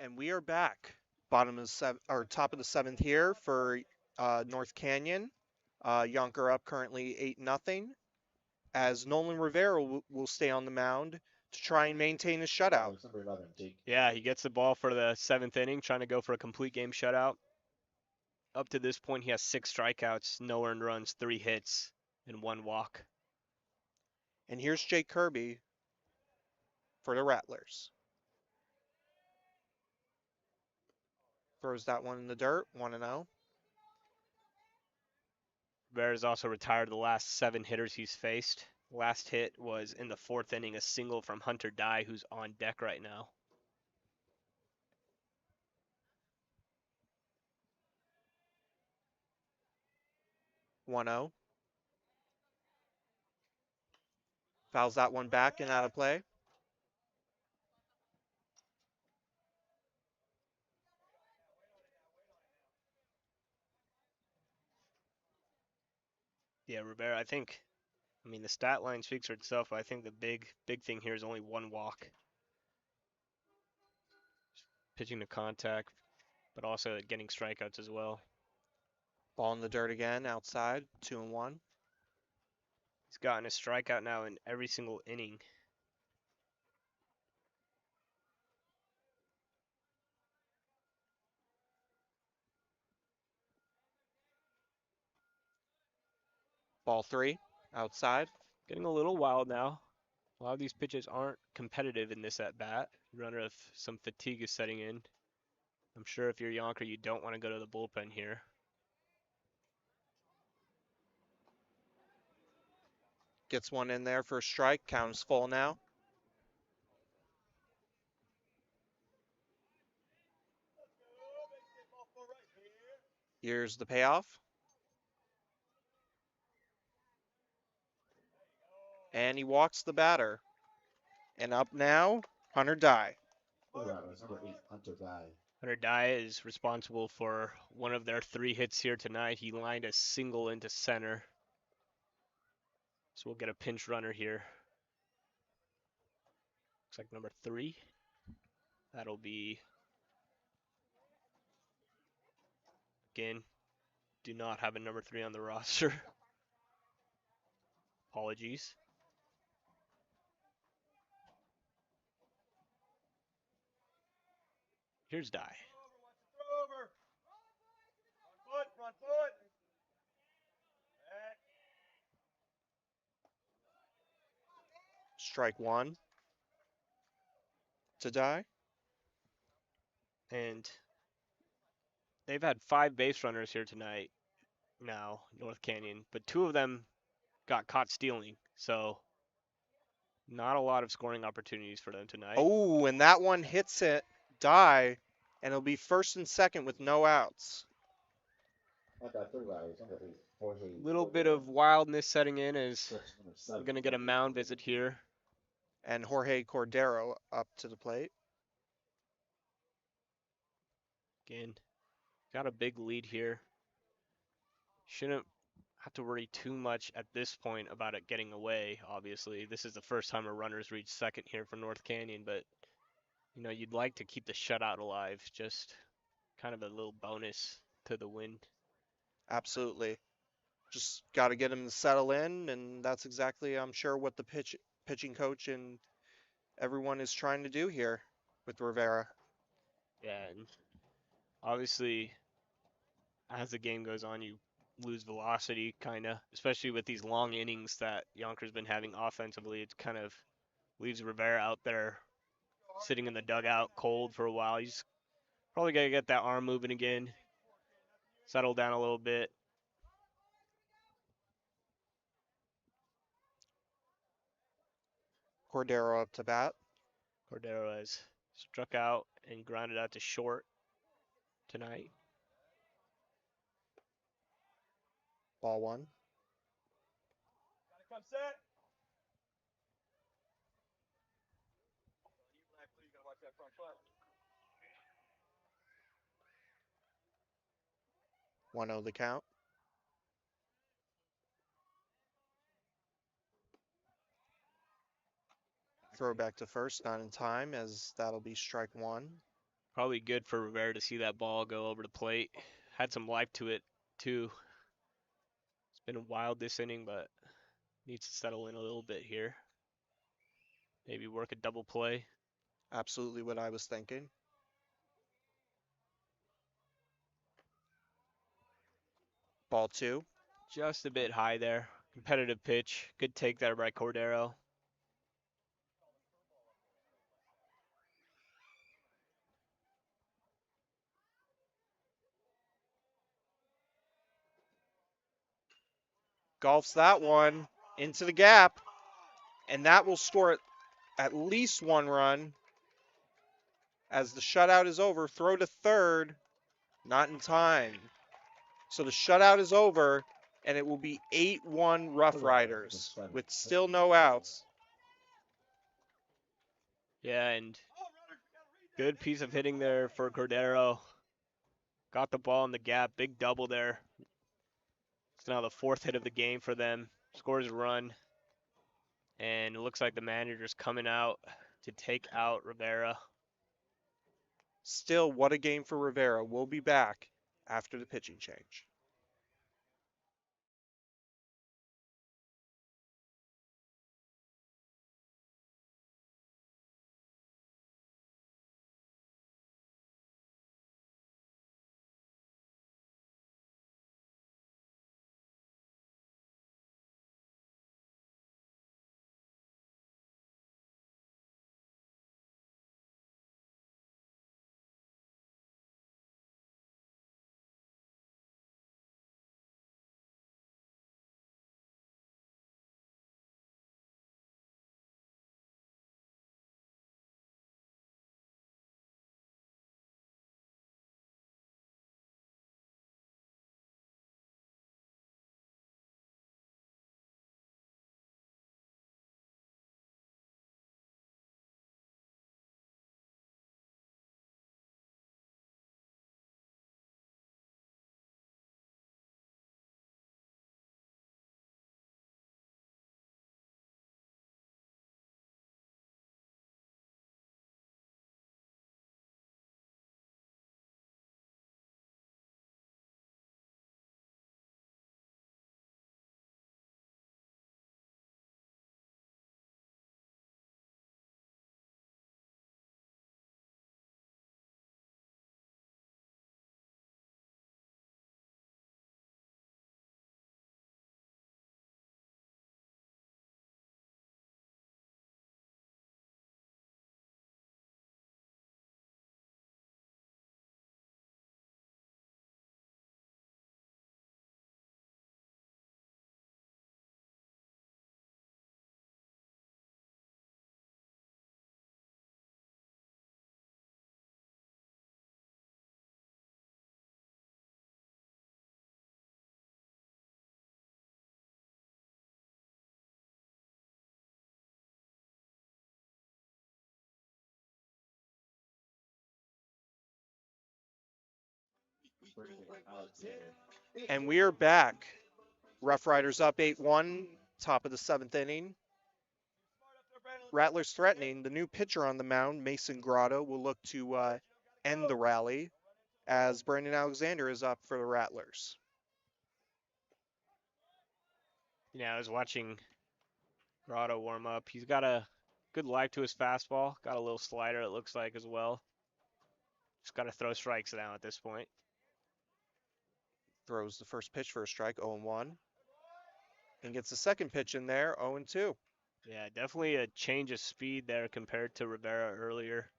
And we are back. Bottom of or top of the seventh here for North Canyon. Youngker up currently 8-0. As Nolan Rivera will stay on the mound to try and maintain his shutout. Number 11, Jake. Yeah, he gets the ball for the 7th inning, trying to go for a complete game shutout. Up to this point, he has 6 strikeouts, no earned runs, 3 hits, and 1 walk. And here's Jake Kirby for the Rattlers. Throws that one in the dirt, 1-0. Rivera's also retired the last 7 hitters he's faced. Last hit was in the 4th inning, a single from Hunter Dye, who's on deck right now. One-zero. Fouls that one back and out of play. Yeah, Rivera, I mean, the stat line speaks for itself, but I think the big thing here is only 1 walk. Pitching to contact, but also getting strikeouts as well. Ball in the dirt again, outside, 2-1. He's gotten a strikeout now in every single inning. Ball 3, outside. Getting a little wild now. A lot of these pitches aren't competitive in this at bat. Runner if some fatigue is setting in. I'm sure if you're Youngker, you don't want to go to the bullpen here. Gets one in there for a strike. Count is full now. Here's the payoff. And he walks the batter. And up now, Hunter Dye. Rattlers, number 8, Hunter Dye. Hunter Dye is responsible for one of their 3 hits here tonight. He lined a single into center. So we'll get a pinch runner here. Looks like number 3. That'll be, again, do not have a number 3 on the roster. Apologies. Here's Dye. Strike 1 to Dye. And they've had 5 base runners here tonight now, North Canyon, but 2 of them got caught stealing. So not a lot of scoring opportunities for them tonight. Oh, and that one hits it, Dye, and it'll be first and second with no outs. Little bit of wildness setting in as we're going to get a mound visit here. And Jorge Cordero up to the plate. Again, got a big lead here. Shouldn't have to worry too much at this point about it getting away, obviously. This is the first time a runner's reached second here for North Canyon, but, you know, you'd like to keep the shutout alive. Just kind of a little bonus to the win. Absolutely. Just got to get him to settle in, and that's exactly, I'm sure, what the pitching coach and everyone is trying to do here with Rivera. Yeah, and obviously, as the game goes on, you lose velocity, kind of, especially with these long innings that Younker's been having offensively. It kind of leaves Rivera out there sitting in the dugout cold for a while. He's probably got to get that arm moving again, settle down a little bit. Cordero up to bat. Cordero has struck out and grounded out to short tonight. Ball 1. Come set. 1-0 the count. Throw back to first, not in time, as that'll be strike 1. Probably good for Rivera to see that ball go over the plate. Had some life to it, too. It's been wild this inning, but needs to settle in a little bit here. Maybe work a double play. Absolutely what I was thinking. Ball 2. Just a bit high there. Competitive pitch. Good take there by Cordero. Golfs that one into the gap. And that will score at least 1 run. As the shutout is over, throw to third. Not in time. So the shutout is over, and it will be 8-1 Rough Riders with still no outs. Yeah, and good piece of hitting there for Cordero. Got the ball in the gap. Big double there. It's now the 4th hit of the game for them. Scores a run. And it looks like the manager's coming out to take out Rivera. Still, what a game for Rivera. We'll be back after the pitching change. And we are back. Rough Riders up 8-1, top of the 7th inning. Rattlers threatening. The new pitcher on the mound, Mason Grotto, will look to end the rally as Brandon Alexander is up for the Rattlers. Yeah, I was watching Grotto warm up. He's got a good life to his fastball. Got a little slider, it looks like, as well. Just got to throw strikes now at this point. Throws the first pitch for a strike, 0-1. And gets the second pitch in there, 0-2. Yeah, definitely a change of speed there compared to Rivera earlier.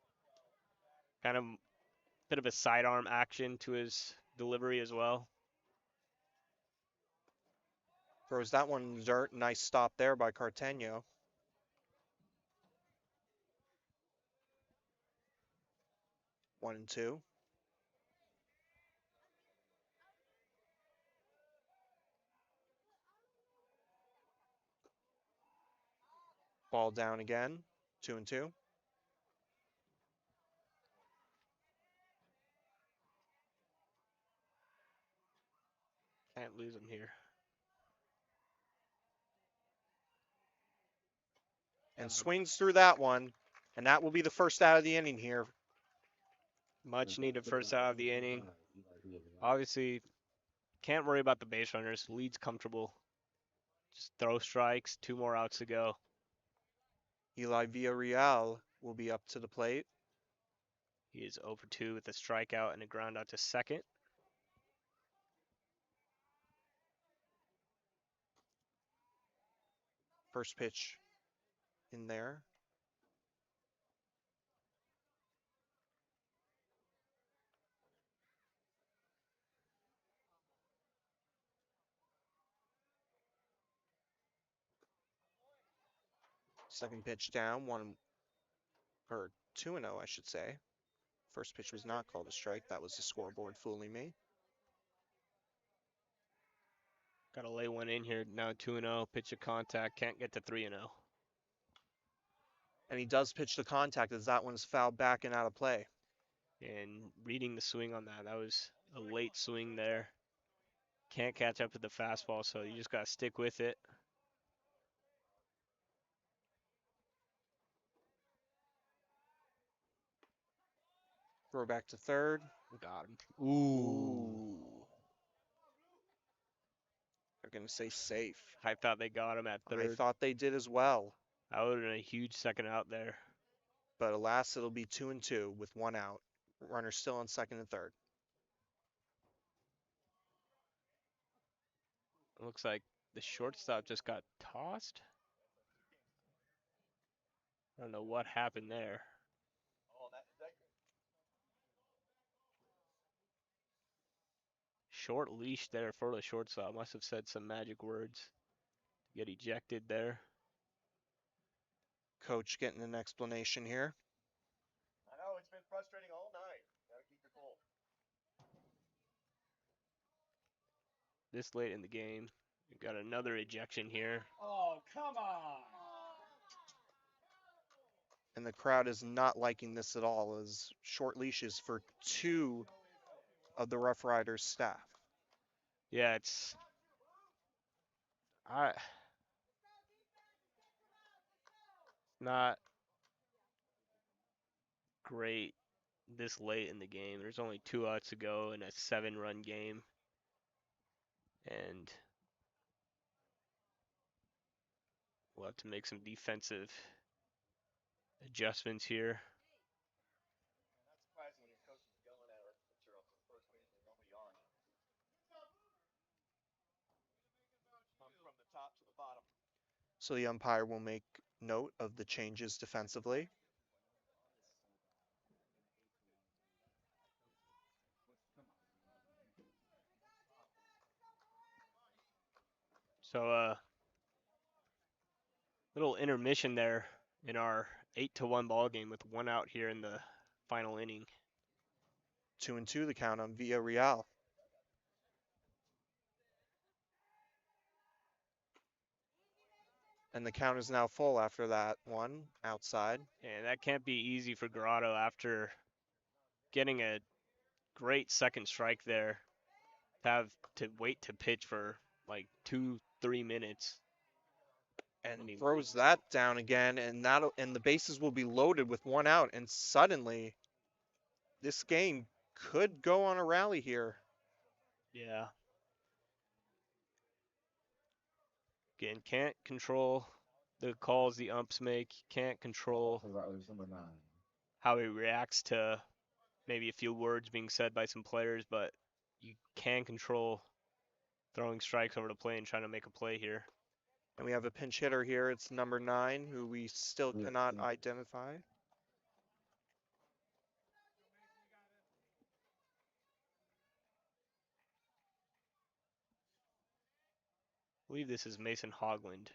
Kind of bit of a sidearm action to his delivery as well. Throws that one in the dirt. Nice stop there by Carteno. One and two. Ball down again. 2-2. Can't lose him here. And swings through that one. And that will be the first out of the inning here. Much needed first out of the inning. Obviously, can't worry about the base runners. Lead's comfortable. Just throw strikes. 2 more outs to go. Eli Villarreal will be up to the plate. He is 0 for 2 with a strikeout and a ground out to second. First pitch in there. Second pitch down, 2-0, I should say. First pitch was not called a strike. That was the scoreboard fooling me. Got to lay one in here. Now 2-0. Pitch of contact. Can't get to 3-0. And he does pitch the contact as that one's fouled back and out of play. And reading the swing on that, that was a late swing there. Can't catch up to the fastball, so you just got to stick with it. Throw back to third. Got him. Ooh. They're going to say safe. I thought they got him at I third. thought they did as well. That would have been a huge second out there. But alas, it'll be 2-2 with 1 out. Runner still on second and third. It looks like the shortstop just got tossed. I don't know what happened there. Short leash there for the shortstop. Must have said some magic words to get ejected there. Coach getting an explanation here. I know, it's been frustrating all night. Gotta keep your cool. This late in the game, we've got another ejection here. Oh, come on! And the crowd is not liking this at all, as short leashes for 2 of the Rough Riders staff. Yeah, it's not great this late in the game. There's only 2 outs to go in a 7-run game. And we'll have to make some defensive adjustments here. Not surprising when your coach is yelling at our pitcher up at first base when nobody on. From the top to the bottom. So the umpire will make note of the changes defensively. So little intermission there in our 8-1 ball game with 1 out here in the final inning. 2-2 the count on Villarreal. And the count is now full after that one outside. And that can't be easy for Grotto after getting a great second strike there. Have to wait to pitch for like 2-3 minutes. And he throws that down again, and the bases will be loaded with 1 out. And suddenly, this game could go on a rally here. Yeah. Again, can't control the calls the umps make. Can't control how he reacts to maybe a few words being said by some players, but you can control throwing strikes over the plate and trying to make a play here. And we have a pinch hitter here. It's number 9, who we still cannot identify. I believe this is Mason Hogland.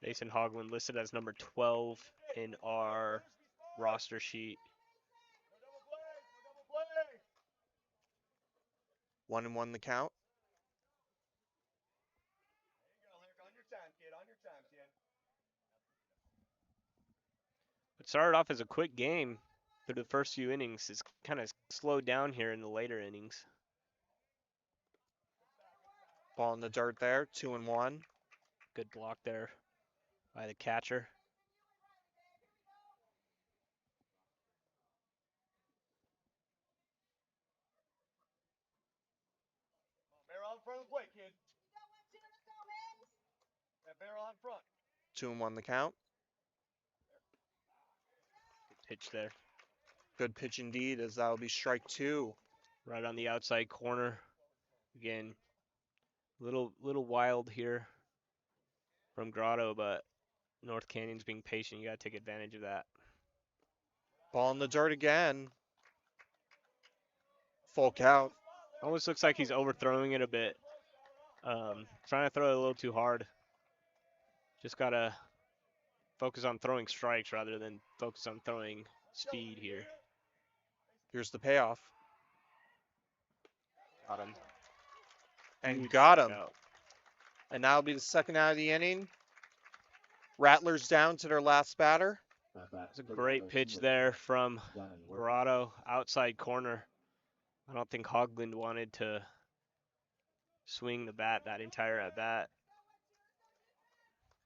Mason Hogland listed as number 12 in our roster sheet. 1-1 the count. On your time, kid. On your time, kid. It started off as a quick game through the first few innings. It's kind of slowed down here in the later innings. Ball in the dirt there, 2-1. Good block there by the catcher. 2-1 the count. Pitch there. Good pitch indeed, as that will be strike 2. Right on the outside corner. Again, little wild here from Grotto, but North Canyon's being patient. You got to take advantage of that. Ball in the dirt again. Full count. Almost looks like he's overthrowing it a bit. Trying to throw it a little too hard. Just got to focus on throwing strikes rather than focus on throwing speed here. Here's the payoff. Got him. And Huge got him. strikeout. And that'll be the second out of the inning. Rattlers down to their last batter. It's a great pitch there from Grotto, outside corner. I don't think Hogland wanted to swing the bat that entire at bat.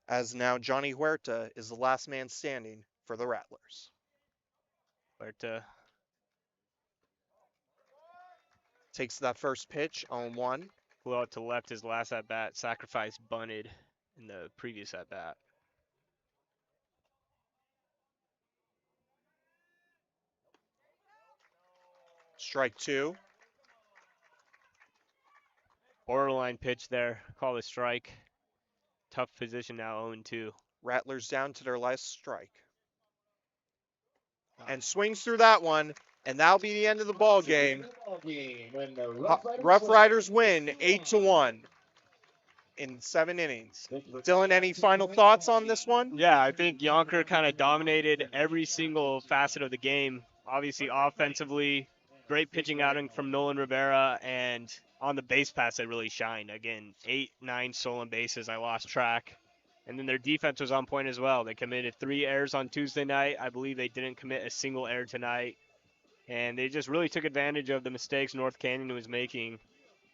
As now Johnny Huerta is the last man standing for the Rattlers. Huerta takes that first pitch on 1. flew out to left his last at bat, sacrifice bunted in the previous at bat. Strike 2. Borderline pitch there. Call a strike. Tough position now, 0-2. Rattlers down to their last strike. And swings through that one, and that'll be the end of the ball game. Rough Riders win 8-1 in 7 innings. Dylan, any final thoughts on this one? Yeah, I think Youngker kind of dominated every single facet of the game. Obviously, offensively, great pitching outing from Nolan Rivera, and on the base pass, they really shined. Again, 8-9 stolen bases. I lost track. And then their defense was on point as well. They committed 3 errors on Tuesday night. I believe they didn't commit a single error tonight. And they just really took advantage of the mistakes North Canyon was making.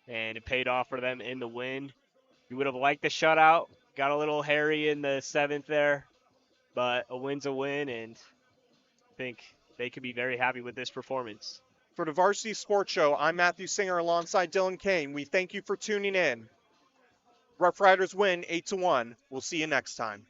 And it paid off for them in the win. You would have liked the shutout. Got a little hairy in the 7th there. But a win's a win, and I think they could be very happy with this performance. For the Varsity Sports Show, I'm Matthew Singer alongside Dylan Kane. We thank you for tuning in. Rough Riders win 8-1. We'll see you next time.